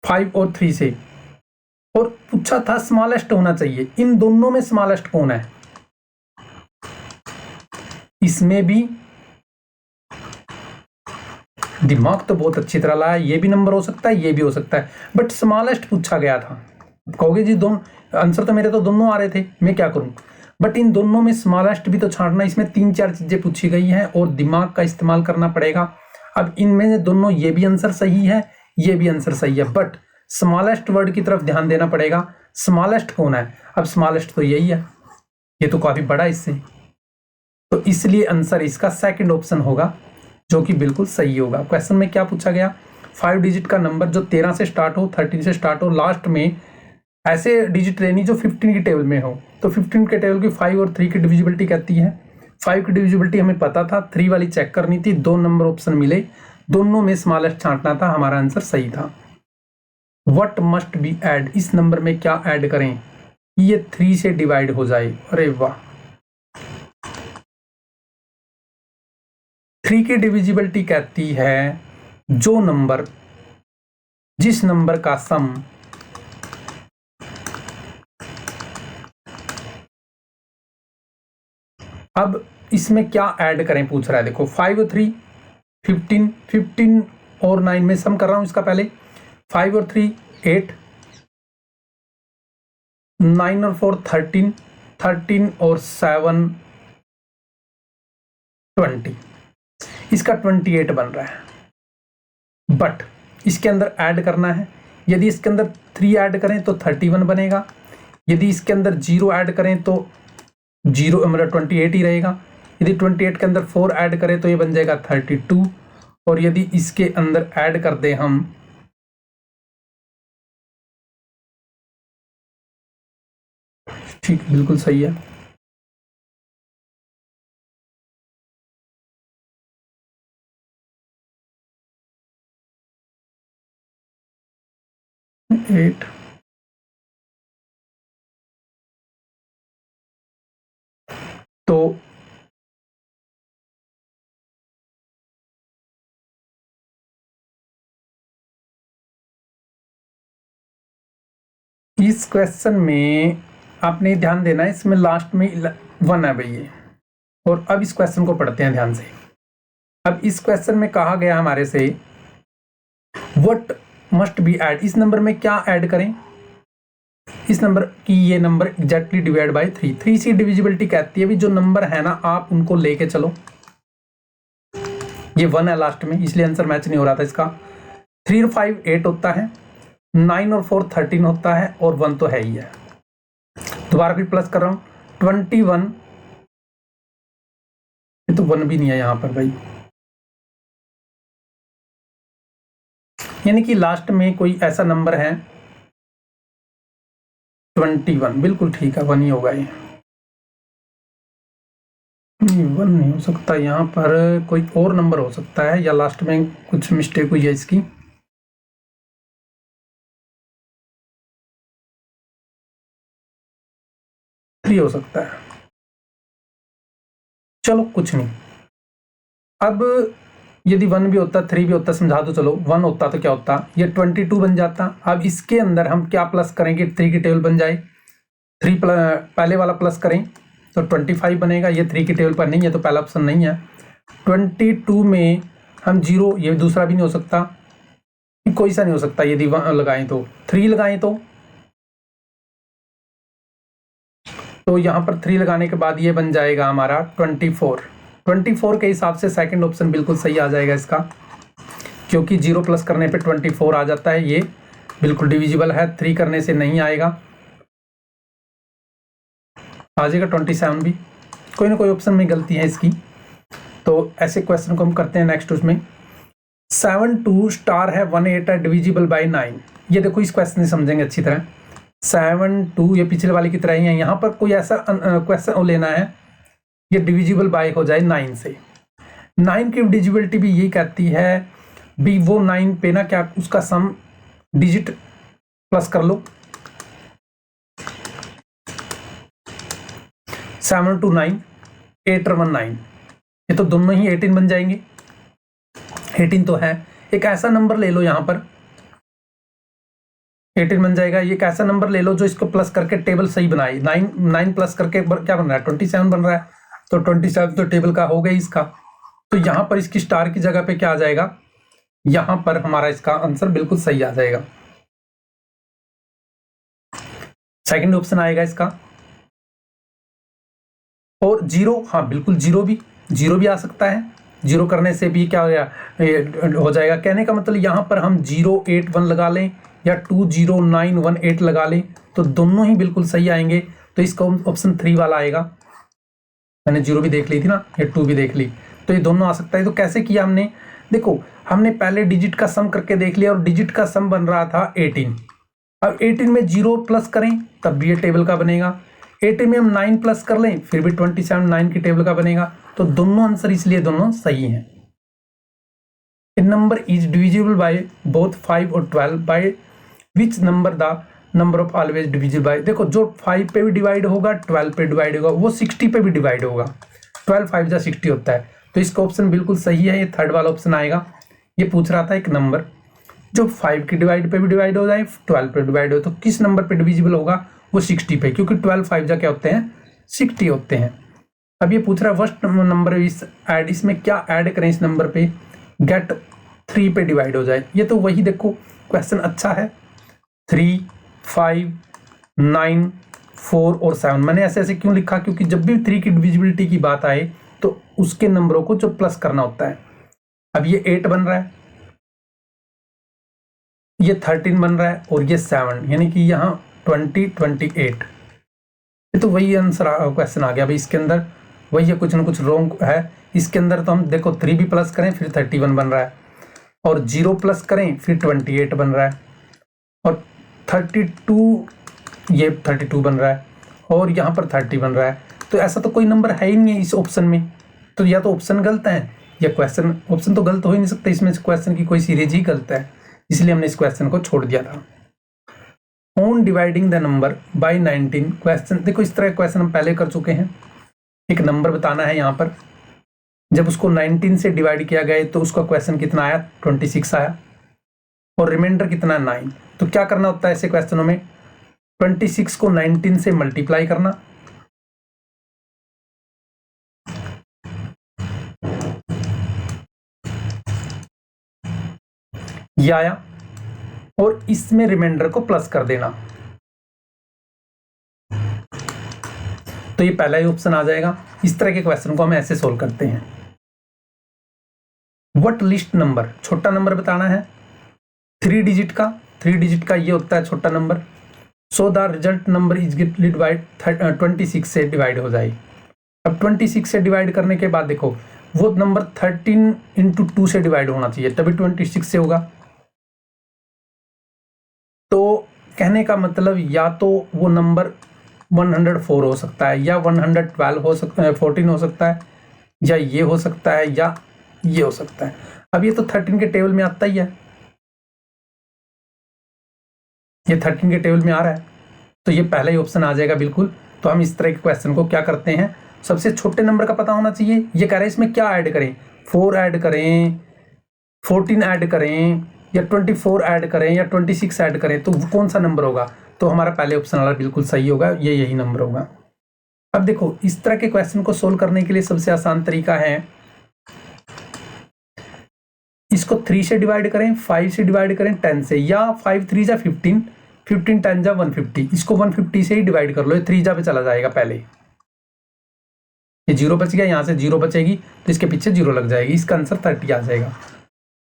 5 और 3 से, और पूछा था स्मॉलेस्ट होना चाहिए। इन दोनों में स्मॉलेस्ट कौन है, इसमें भी दिमाग तो बहुत अच्छी तरह लाया, ये भी नंबर हो सकता है, ये भी हो सकता है, बट स्मॉलेस्ट पूछा गया था। कहोगे जी दोनों आंसर तो मेरे तो दोनों आ रहे थे, मैं क्या करूं, बट इन दोनों में स्मॉलेस्ट भी तो छांटना। इसमें 3-4 चीजें पूछी गई हैं और दिमाग का इस्तेमाल करना पड़ेगा। अब इनमें दोनों, ये भी आंसर सही है, ये भी आंसर सही है, बट स्मॉलेस्ट वर्ड की तरफ ध्यान देना पड़ेगा। स्मॉलेस्ट कौन है, अब स्मॉलेस्ट तो यही है, ये तो काफी बड़ा इससे, तो इसलिए आंसर इसका सेकंड ऑप्शन होगा, जो कि बिल्कुल सही होगा। क्वेश्चन में क्या पूछा गया, 5 डिजिट का नंबर जो 13 से स्टार्ट हो, 13 से स्टार्ट हो, लास्ट में ऐसे डिजिट लेनी जो 15 की टेबल में हो। तो 15 के टेबल की 5 और 3 की डिविजिबिलिटी कहती है। 5 की डिविजिबिलिटी हमें पता था, 3 वाली चेक करनी थी, 2 नंबर ऑप्शन मिले, दोनों में स्मॉलेस्ट छांटना था, हमारा आंसर सही था। व्हाट मस्ट बी ऐड, इस नंबर में क्या ऐड करें ये 3 से डिवाइड हो जाए। अरे वाह, 3 की डिविजिबिलिटी कहती है जो नंबर, जिस नंबर का सम अब इसमें क्या ऐड करें पूछ रहा है। देखो 5 और 3 15, 15 और 9 में सम कर रहा हूं इसका पहले, 5 और 3 8, 9 और 4 13, 13 और 7 20, इसका 28 बन रहा है, बट इसके अंदर ऐड करना है। यदि इसके अंदर 3 ऐड करें तो 31 बनेगा, यदि इसके अंदर 0 ऐड करें तो 0 मतलब 28 ही रहेगा, यदि 28 के अंदर 4 ऐड करें तो ये बन जाएगा 32, और यदि इसके अंदर ऐड कर दें हम ठीक, बिल्कुल सही है, एट, तो इस क्वेश्चन में आपने ध्यान देना है, इसमें लास्ट में 1 है भाई ये। और अब इस क्वेश्चन को पढ़ते हैं ध्यान से। अब इस क्वेश्चन में कहा गया हमारे से व्हाट मस्ट बी ऐड, इस नंबर में क्या ऐड करें, इस नंबर की ये नंबर एग्जैक्टली डिवाइड बाय 3। 3 सी डिविजिबिलिटी कहती है भी जो नंबर है ना आप उनको लेके चलो। ये 1 है लास्ट में, इसलिए आंसर मैच नहीं हो रहा था इसका। 3 और 5 8 होता है, 9 और 4 13 होता है, और 1 तो है ही है। दोबारा फिर प्लस कर रहा हूं, 21, ये तो 1 भी नहीं है यहां पर भाई, यानी कि लास्ट में कोई ऐसा नंबर है 21, बिल्कुल ठीक है, 1 ही होगा ये। 1 नहीं हो सकता, यहाँ पर कोई और नंबर हो सकता है, या लास्ट में कुछ मिस्टेक हुई है इसकी। थ्री हो सकता है, चलो कुछ नहीं। अब यदि 1 भी होता 3 भी होता, समझा दो चलो, 1 होता तो क्या होता, ये 22 बन जाता। अब इसके अंदर हम क्या प्लस करेंगे, 3 की टेबल बन जाए, 3 पहले वाला प्लस करें तो 25 बनेगा। ये 3 की टेबल पर नहीं है तो पहला ऑप्शन नहीं है। 22 में हम 0, ये दूसरा भी नहीं हो सकता, कोई सा नहीं हो सकता। यदि लगाएं तो 3 लगाएं तो यहाँ पर 3 लगाने के बाद ये बन जाएगा हमारा 24। 24 के हिसाब से सेकंड ऑप्शन बिल्कुल सही आ जाएगा इसका, क्योंकि 0 प्लस करने पे 24 आ जाता है, ये बिल्कुल डिविजिबल है। 3 करने से नहीं आएगा, आ जाएगा 27 भी। कोई ना कोई ऑप्शन में गलती है इसकी। तो ऐसे क्वेश्चन को हम करते हैं नेक्स्ट। उसमें 7 2 स्टार है 1 8 है डिविजिबल बाय 9। ये देखो इस क्वेश्चन से समझेंगे अच्छी तरह। 7 2 ये पिछले वाले की तरह ही है, यहाँ पर कोई ऐसा क्वेश्चन लेना है ये डिविजिबल बाय हो जाए 9 से। 9 की डिविजिबिलिटी भी यही कहती है भी वो 9 पे ना क्या उसका सम डिजिट प्लस कर लो। 7 2 9 8 और 1 9, ये तो दोनों ही 18 बन जाएंगे। 18 तो है, एक ऐसा नंबर ले लो यहाँ पर 18 बन जाएगा। ये एक ऐसा नंबर ले लो जो इसको प्लस करके टेबल सही बनाए। 9 प्लस करके क्या बन रहा है, 27 बन रहा है। तो 27 तो टेबल का हो गया इसका। तो यहाँ पर इसकी स्टार की जगह पे क्या आ जाएगा, यहाँ पर हमारा इसका आंसर बिल्कुल सही आ जाएगा। सेकंड ऑप्शन आएगा इसका। और 0, हाँ बिल्कुल 0 भी आ सकता है। 0 करने से भी क्या हो जाएगा, कहने का मतलब यहाँ पर हम 0 8 1 लगा लें या 2 0 9 1 8 लगा लें तो दोनों ही बिल्कुल सही आएंगे। तो इसका ऑप्शन 3 वाला आएगा। मैंने 0 भी देख ली थी ना, ये 2 भी देख ली, तो ये दोनों आ सकता है। तो कैसे किया हमने, देखो हमने पहले डिजिट का सम करके देख लिया और डिजिट का सम बन रहा था 18। अब 18 में 0 प्लस करें तब भी ये टेबल का बनेगा। 18 में हम 9 प्लस कर लें फिर भी 27 9 की टेबल का बनेगा। तो दोनों आंसर इसलिए दोनों सही हैं। Number is divisible by both 5 और 12 by which number the number of always divisible by. देखो जो 5 पे भी डिवाइड होगा 12 पे डिवाइड होगा वो 60 पे भी डिवाइड होगा। 12 5 जा 60 होता है। तो इसका ऑप्शन बिल्कुल सही है, ये थर्ड वाला ऑप्शन आएगा। ये पूछ रहा था एक नंबर जो 5 की डिवाइड पे भी डिवाइड हो जाए 12 पे डिवाइड हो तो किस नंबर पे डिविजिबल होगा, वो 60 पे, क्योंकि 12 5 जा क्या होते हैं 60 होते हैं। अब ये पूछ रहा है फर्स्ट नंबर इस ऐड, इसमें क्या ऐड करें इस नंबर पे, गेट 3 पे डिवाइड हो जाए। ये तो वही देखो क्वेश्चन अच्छा है। 3 5 9 4 और 7 मैंने ऐसे ऐसे क्यों लिखा, क्योंकि जब भी 3 की डिविजिबिलिटी की बात आए तो उसके नंबरों को जो प्लस करना होता है। अब ये 8 बन रहा है, ये 13 बन रहा है और ये 7, यानी कि यहाँ 20 28। ये तो वही आंसर क्वेश्चन आ गया भाई, इसके अंदर वही है, कुछ ना कुछ रॉन्ग है इसके अंदर। तो हम देखो 3 भी प्लस करें फिर 31 बन रहा है और 0 प्लस करें फिर 28 बन रहा है और 32 ये 32 बन रहा है और यहाँ पर 30 बन रहा है। तो ऐसा तो कोई नंबर है ही नहीं है इस ऑप्शन में। तो या तो ऑप्शन गलत है या क्वेश्चन, ऑप्शन तो गलत हो ही नहीं सकता, इसमें क्वेश्चन की कोई सीरीज ही गलत है, इसलिए हमने इस क्वेश्चन को छोड़ दिया था। On dividing the number by 19 question, देखो इस तरह क्वेश्चन हम पहले कर चुके हैं। एक नंबर बताना है यहाँ पर, जब उसको 19 से डिवाइड किया गया तो उसका क्वेश्चन कितना आया 26 आया और रिमाइंडर कितना 9। तो क्या करना होता है ऐसे क्वेश्चनों में, 26 को 19 से मल्टीप्लाई करना, ये आया, और इसमें रिमाइंडर को प्लस कर देना। तो ये पहला ही ऑप्शन आ जाएगा। इस तरह के क्वेश्चन को हम ऐसे सोल्व करते हैं। व्हाट लिस्ट नंबर, छोटा नंबर बताना है 3 डिजिट का, 3 डिजिट का ये होता है छोटा number. So the result number is get divide 26 से डिवाइड हो जाए। अब 26 से डिवाइड करने के बाद देखो वो नंबर 13 इंटू 2 से डिवाइड होना चाहिए, तभी 26 से होगा। तो कहने का मतलब या तो वो नंबर 104 हो सकता है, या 112 हो सकता है, 14 हो सकता है, या ये हो सकता है, या ये हो सकता है। अब ये तो 13 के टेबल में आता ही है, ये 13 के टेबल में आ रहा है, तो ये पहला ही ऑप्शन आ जाएगा बिल्कुल। तो हम इस तरह के क्वेश्चन को क्या करते हैं, सबसे छोटे नंबर का पता होना चाहिए। ये कह रहे हैं इसमें क्या ऐड करें, 4 ऐड करें, 14 ऐड करें, या 24 ऐड करें, या 26 ऐड करें, तो कौन सा नंबर होगा। तो हमारा पहले ऑप्शन वाला बिल्कुल सही होगा, ये यही नंबर होगा। अब देखो इस तरह के क्वेश्चन को सोल्व करने के लिए सबसे आसान तरीका है, इसको 3 से डिवाइड करें, 5 से डिवाइड करें, 10 से, या 5 3 जा 15, 15 10 जा 150, इसको 150 से ही डिवाइड कर लो, ये 3 जा पे चला जाएगा पहले, ये 0 बच गया, यहाँ से 0 बचेगी तो इसके पीछे 0 लग जाएगी, इसका आंसर 30 आ जाएगा।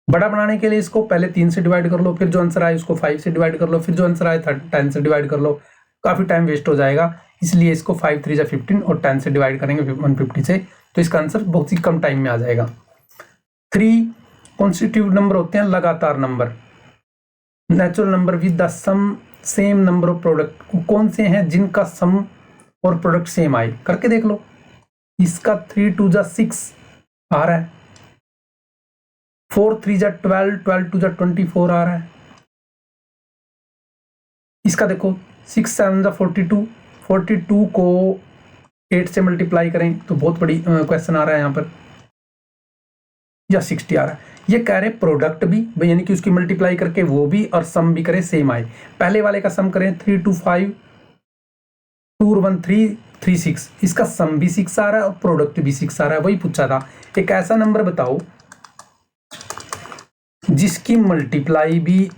बड़ा बनाने के लिए इसको पहले 3 से डिवाइड कर लो, फिर जो आंसर आए उसको 5 से डिवाइड कर लो, फिर जो आंसर आए 10 से डिवाइड कर लो, काफी टाइम वेस्ट हो जाएगा, इसलिए इसको 5 3 जा 15 और 10 से डिवाइड करेंगे 150 से, तो इसका आंसर बहुत ही कम टाइम में आ जाएगा। 3 कॉन्स्टिट्यूटिव नंबर होते हैं, लगातार number, natural number with the sum same number of product. कौन से हैं जिनका सम और प्रोडक्ट सेम आए, करके देख लो। इसका 3 2 जा 6 आ रहा है, 4 3 जा 12, 12 2 जा 24 आ रहा है। इसका देखो 6 7 जा 42, 42 को 8 से मल्टीप्लाई करें तो बहुत बड़ी क्वेश्चन आ रहा है यहाँ पर, या 60 आ रहा है। ये कह रहे प्रोडक्ट भी यानी कि उसकी मल्टीप्लाई करके वो भी और सम भी करें सेम आए। पहले वाले का सम करें 3 2 5, 2 1 3 3 6, इसका सम भी 6 आ रहा है और प्रोडक्ट भी 6 आ रहा है। वही पूछा था, एक ऐसा नंबर बताओ जिसकी मल्टीप्लाई भी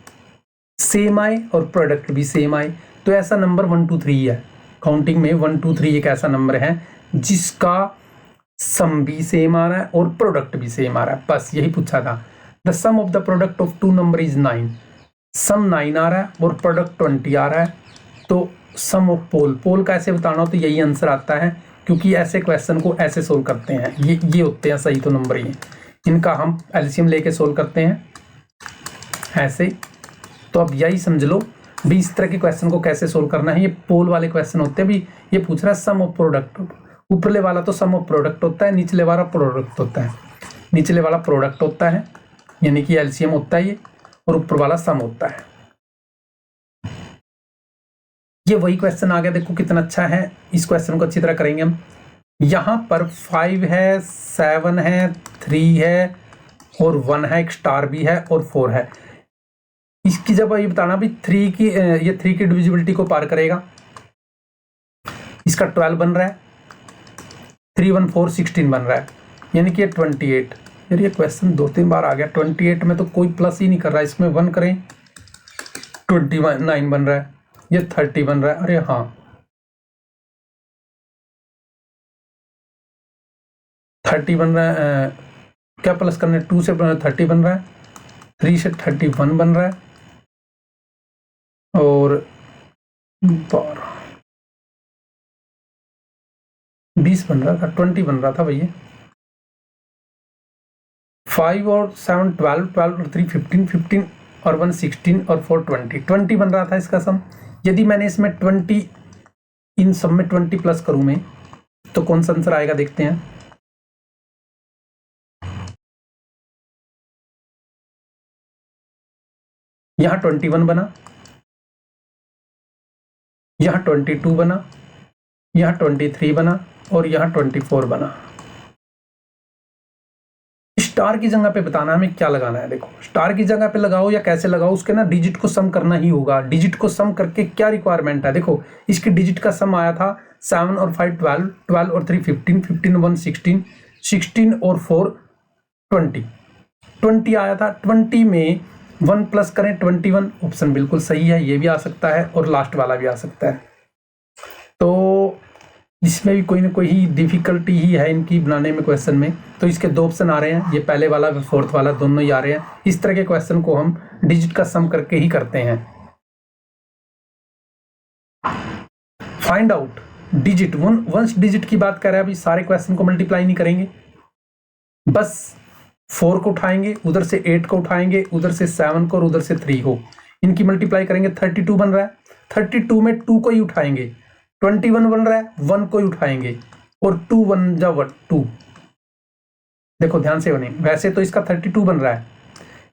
सेम आए और प्रोडक्ट भी सेम आए। तो ऐसा नंबर 1 2 3 है, काउंटिंग में 1 2 3 एक ऐसा नंबर है जिसका सम भी सेम आ रहा है और प्रोडक्ट भी सेम आ रहा है, बस यही पूछा था। The sum of the product of 2 number is 9, sum 9 आ रहा है और प्रोडक्ट 20 आ रहा है। तो सम ऑफ पोल, पोल का ऐसे बताना हो तो यही आंसर आता है, क्योंकि ऐसे क्वेश्चन को ऐसे सोल्व करते हैं, ये होते हैं सही तो नंबर ही, इनका हम एलसीएम लेके सोल्व करते हैं ऐसे। तो अब यही समझ लो भी इस तरह के क्वेश्चन को कैसे सोल्व करना है। ये पोल वाले क्वेश्चन होते हैं, भी ये पूछ रहा है सम ऑफ प्रोडक्ट, ऊपरले वाला तो सम ऑफ प्रोडक्ट होता है, निचले वाला प्रोडक्ट होता है, निचले वाला प्रोडक्ट होता है यानी कि एलसीएम होता है ये, और ऊपर वाला सम होता है। ये वही क्वेश्चन आ गया, देखो कितना अच्छा है। इस क्वेश्चन को अच्छी तरह करेंगे हम। यहाँ पर 5 है, 7 है, 3 है और 1 है, एक स्टार भी है और 4 है। इसकी जब ये बताना भी 3 की, ये 3 की डिविजिबिलिटी को पार करेगा, इसका 12 बन रहा है, 3 1 4 16 बन रहा है, यानी कि 28। यार ये क्वेश्चन 2-3 बार आ गया, 28 में तो कोई प्लस ही नहीं कर रहा है, इसमें 1 करें 29 बन रहा है, ये 30 बन रहा है। अरे हाँ 30 बन रहा है, क्या प्लस करना है, 2 से 30 बन रहा है, 3 से 31 बन रहा है, और 20 बन रहा था, 20 बन रहा था भैया। 5 और 7 12, 12 और 3 15, 15 और 1 16 और 4 20 बन रहा था इसका सम। यदि मैंने इसमें 20, इन सब में 20 प्लस करूं मैं, तो कौन सा आंसर आएगा देखते हैं। यहां 21 बना, यहां 22 बना, यहां 23 बना और यहां 24 बना। स्टार की जगह पे बताना हमें क्या लगाना है। देखो स्टार की जगह पे लगाओ या कैसे लगाओ, उसके ना डिजिट को सम करना ही होगा। डिजिट को सम करके क्या रिक्वायरमेंट है, देखो इसकी डिजिट का सम आया था 7 और 5 12, 12 और 3 15, 15 1 16, 16 और 4 20, 20 आया था। 20 में 1 प्लस करें 21, ऑप्शन बिल्कुल सही है, ये भी आ सकता है और लास्ट वाला भी आ सकता है। तो इसमें भी कोई ना कोई डिफिकल्टी ही है इनकी बनाने में क्वेश्चन में। तो इसके दो ऑप्शन आ रहे हैं, ये पहले वाला फोर्थ वाला दोनों ही आ रहे हैं। इस तरह के क्वेश्चन को हम डिजिट का सम करके ही करते हैं। Find out digit ones digit की बात कर रहे हैं। अभी सारे क्वेश्चन को मल्टीप्लाई नहीं करेंगे, बस 4 को उठाएंगे, उधर से 8 को उठाएंगे, उधर से 7 को और उधर से 3 को, इनकी मल्टीप्लाई करेंगे। 32 बन रहा है, 32 में 2 को ही उठाएंगे। 21 बन रहा है, 1 को ही उठाएंगे और 2 1 जा 2। देखो ध्यान से बने, वैसे तो इसका 32 बन रहा है,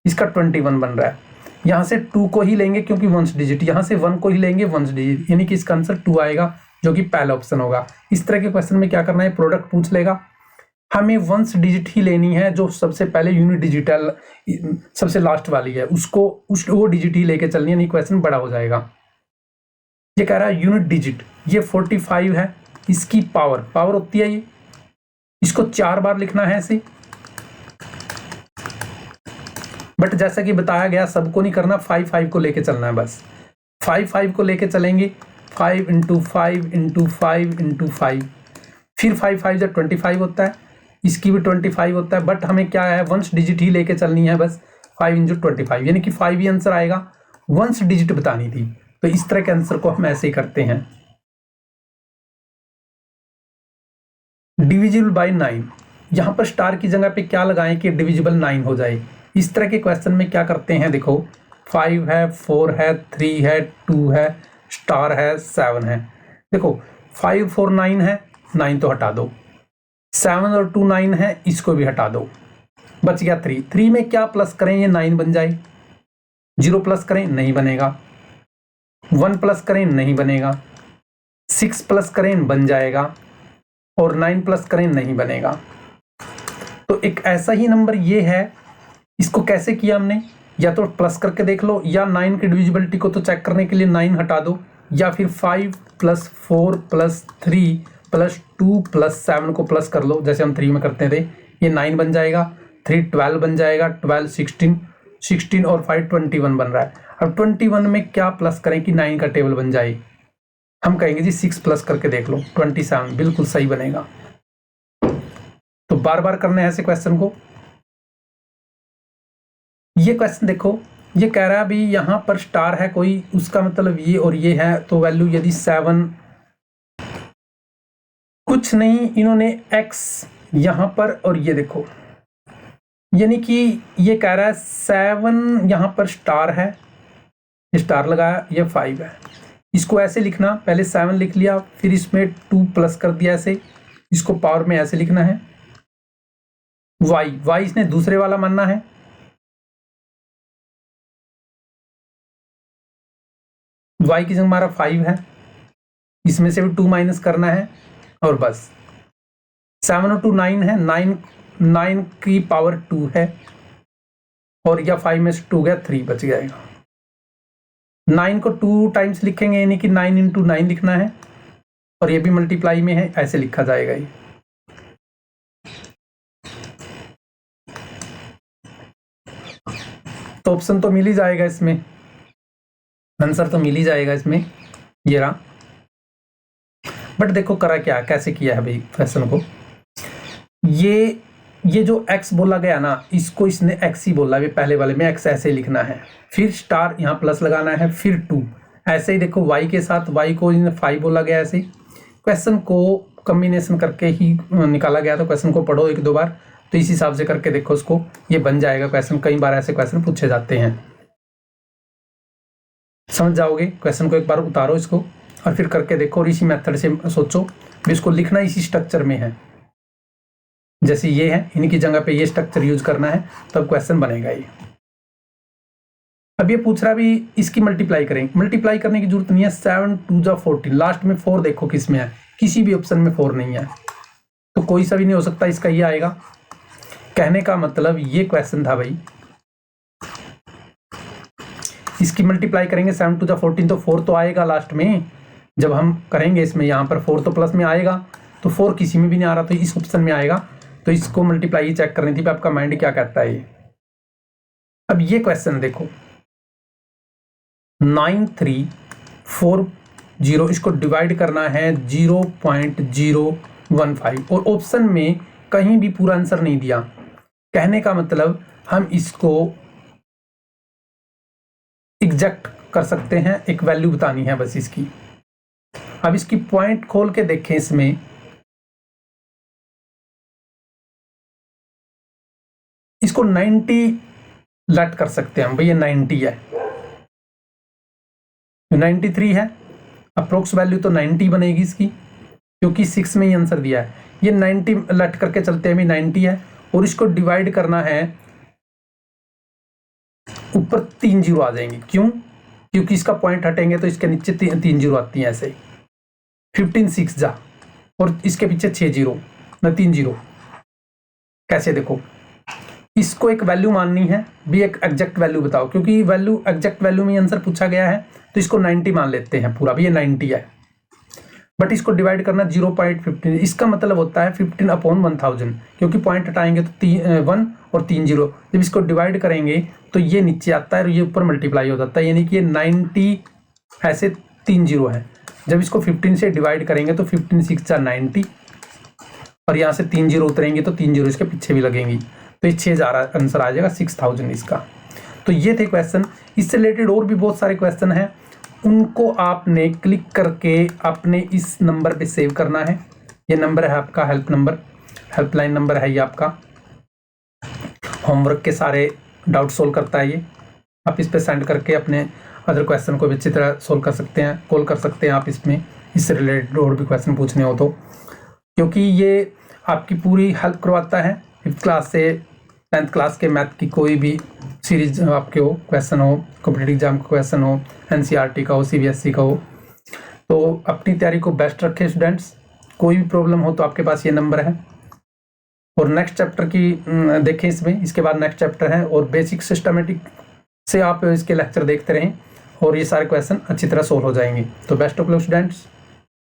इसका 21 बन रहा है। यहां से 2 को ही लेंगे क्योंकि वंस डिजिट, यहां से 1 को ही लेंगे वंस डिजिट, यानी कि इसका आंसर 2 आएगा, जो कि पहला ऑप्शन होगा। इस तरह के क्वेश्चन में क्या करना है, प्रोडक्ट पूछ लेगा, हमें वंस डिजिट ही लेनी है, जो सबसे पहले यूनिट डिजिटल सबसे लास्ट वाली है उसको वो डिजिट ही लेके चलनी है, नहीं क्वेश्चन बड़ा हो जाएगा। ये कह रहा है यूनिट डिजिट, ये 45 है, इसकी पावर होती है ये, इसको 4 बार लिखना है ऐसे। बट जैसा कि बताया गया सबको नहीं करना, 5 को लेके चलना है बस। 5 को लेके चलेंगे, 5 × 5 × 5 × 5, फिर 5 5 जब 25 होता है, इसकी भी 25 होता है। बट हमें क्या है, वंस डिजिट ही लेके चलनी है बस। 5 × 25 यानी कि 5 ही आंसर आएगा, वंस डिजिट बतानी थी। तो इस तरह के आंसर को हम ऐसे ही करते हैं। डिविजिबल बाय 9, यहां पर स्टार की जगह पे क्या लगाएं कि डिविजिबल 9 हो जाए। इस तरह के क्वेश्चन में क्या करते हैं, देखो 5 है, 4 है, 3 है, 2 है, स्टार है, 7 है। देखो 5 4 9 है, 9 तो हटा दो, 7 और 2 9 है, इसको भी हटा दो, बच गया 3। 3 में क्या प्लस करें, ये 9 बन जाए। 0 प्लस करें, नहीं बनेगा। 1 प्लस करें, नहीं बनेगा। 6 प्लस करें, बन जाएगा। और 9 प्लस करें, नहीं बनेगा। तो एक ऐसा ही नंबर ये है, इसको कैसे किया हमने, या तो प्लस करके देख लो, या 9 की डिविजिबिलिटी को तो चेक करने के लिए 9 हटा दो, या फिर 5 + 4 + 3 + 2 + 7 को प्लस कर लो, जैसे हम 3 में करते थे। ये 9 बन जाएगा, 3 12 बन जाएगा, 12 16 और 5 21 बन रहा है। अब 21 में क्या प्लस करें कि 9 का टेबल बन जाए, हम कहेंगे जी 6 प्लस करके देख लो, 27 बिल्कुल सही बनेगा। तो बार बार करना है ऐसे क्वेश्चन को। ये क्वेश्चन देखो, ये कह रहा है अभी यहां पर स्टार है कोई, उसका मतलब ये और ये है, तो वैल्यू यदि 7, कुछ नहीं, इन्होंने x यहां पर, और ये देखो, यानी कि ये कह रहा है 7 यहां पर स्टार है, स्टार लगाया, ये 5 है। इसको ऐसे लिखना, पहले 7 लिख लिया, फिर इसमें 2 प्लस कर दिया ऐसे, इसको पावर में ऐसे लिखना है। y इसने दूसरे वाला मानना है, y की जगह हमारा 5 है, इसमें से भी 2 माइनस करना है, और बस 7 और 2 9 है, 9 की पावर 2 है, और या 5 में से 2 गया, 3 बच जाएगा। 9 को 2 टाइम्स लिखेंगे, यानी कि 9 × 9 लिखना है, और ये भी मल्टीप्लाई में है, ऐसे लिखा जाएगा ये। तो ऑप्शन तो मिल ही जाएगा इसमें, आंसर तो मिल ही जाएगा इसमें, ये रहा। बट देखो करा क्या, कैसे किया है भाई क्वेश्चन को, ये जो x बोला गया ना, इसको इसने x ही बोला, पहले वाले में x ऐसे लिखना है, फिर स्टार यहाँ प्लस लगाना है, फिर 2 ऐसे ही। देखो y के साथ y को इसने 5 बोला गया, ऐसे क्वेश्चन को कॉम्बिनेशन करके ही निकाला गया। तो क्वेश्चन को पढ़ो 1-2 बार, तो इस हिसाब से करके देखो उसको, ये बन जाएगा क्वेश्चन। कई बार ऐसे क्वेश्चन पूछे जाते हैं, समझ जाओगे। क्वेश्चन को एक बार उतारो इसको, और फिर करके देखो, और इसी मेथड से सोचो, इसको लिखना इसी स्ट्रक्चर में है, जैसे ये है, इनकी जगह पे ये स्ट्रक्चर यूज करना है, तब क्वेश्चन बनेगा ये। अब ये पूछ रहा है भी इसकी मल्टीप्लाई करें, मल्टीप्लाई करने की जरूरत नहीं है। 7 2 जा 14, लास्ट में 4 देखो किस में है, किसी भी ऑप्शन में 4 नहीं है, तो कोई सा भी नहीं हो सकता, इसका ये आएगा। कहने का मतलब ये क्वेश्चन था भाई, इसकी मल्टीप्लाई करेंगे 7 2 जा 14, तो 4 तो आएगा लास्ट में जब हम करेंगे इसमें, यहाँ पर 4 तो प्लस में आएगा, तो 4 किसी में भी नहीं आ रहा, तो इस ऑप्शन में आएगा। तो इसको मल्टीप्लाई ही चेक करनी थी, आपका माइंड क्या कहता है ये। अब ये क्वेश्चन देखो, 9 3 4 0, इसको डिवाइड करना है 0.015 और ऑप्शन में कहीं भी पूरा आंसर नहीं दिया। कहने का मतलब हम इसको एग्जैक्ट कर सकते हैं, एक वैल्यू बतानी है बस इसकी। अब इसकी पॉइंट खोल के देखें, इसमें इसको 90 लेट कर सकते हैं हम, भाई ये 90 है, 93 है, अप्रोक्स वैल्यू तो 90 बनेगी इसकी, क्योंकि 6 में ही आंसर दिया है। ये 90 लेट करके चलते हैं, भी 90 है, और इसको डिवाइड करना है, ऊपर 3 जीरो आ जाएंगे। क्यों? क्योंकि इसका पॉइंट हटेंगे तो इसके नीचे 3 जीरो आती हैं ऐसे ही। 15 6 जा, और इसके पीछे 6 जीरो न 3 जीरो। कैसे? देखो, इसको एक वैल्यू माननी है, भी एक एग्जैक्ट वैल्यू बताओ, क्योंकि वैल्यू एग्जैक्ट वैल्यू में आंसर पूछा गया है, तो इसको 90 मान लेते हैं पूरा, भी ये 90 है, बट इसको डिवाइड करना 0.15। इसका मतलब होता है 15/1000, क्योंकि पॉइंट हटाएंगे तो 1 और 3 जीरो। जब इसको डिवाइड करेंगे तो ये नीचे आता है और ये ऊपर मल्टीप्लाई हो जाता है, यानी कि ये 90 ऐसे 3 जीरो है। जब इसको 15 से डिवाइड करेंगे तो 15 6 जा 90, और यहाँ से 3 जीरो उतरेंगे तो 3 जीरो इसके पीछे भी लगेंगी, तो ये 6 आंसर आ जाएगा, 6000 इसका। तो ये थे क्वेश्चन। इससे रिलेटेड और भी बहुत सारे क्वेश्चन हैं, उनको आपने क्लिक करके अपने इस नंबर पे सेव करना है। ये नंबर है आपका हेल्प नंबर, हेल्पलाइन नंबर है ये आपका। होमवर्क के सारे डाउट सोल्व करता है ये। आप इस पे सेंड करके अपने अदर क्वेश्चन को भी अच्छी तरह सोल्व कर सकते हैं, कॉल कर सकते हैं आप इसमें, इससे रिलेटेड और भी क्वेश्चन पूछने हो तो, क्योंकि ये आपकी पूरी हेल्प करवाता है। 5th क्लास से 10th क्लास के मैथ की कोई भी सीरीज आपके हो, क्वेश्चन हो, कॉम्पिटिटिव एग्जाम का क्वेश्चन हो, एनसीईआरटी का हो, सीबीएसई का हो, तो अपनी तैयारी को बेस्ट रखें स्टूडेंट्स। कोई भी प्रॉब्लम हो तो आपके पास ये नंबर है। और नेक्स्ट चैप्टर की देखें इसमें, इसके बाद नेक्स्ट चैप्टर है, और बेसिक सिस्टमेटिक से आप इसके लेक्चर देखते रहें और ये सारे क्वेश्चन अच्छी तरह सोल्व हो जाएंगे। तो बेस्ट ऑफ लक स्टूडेंट्स।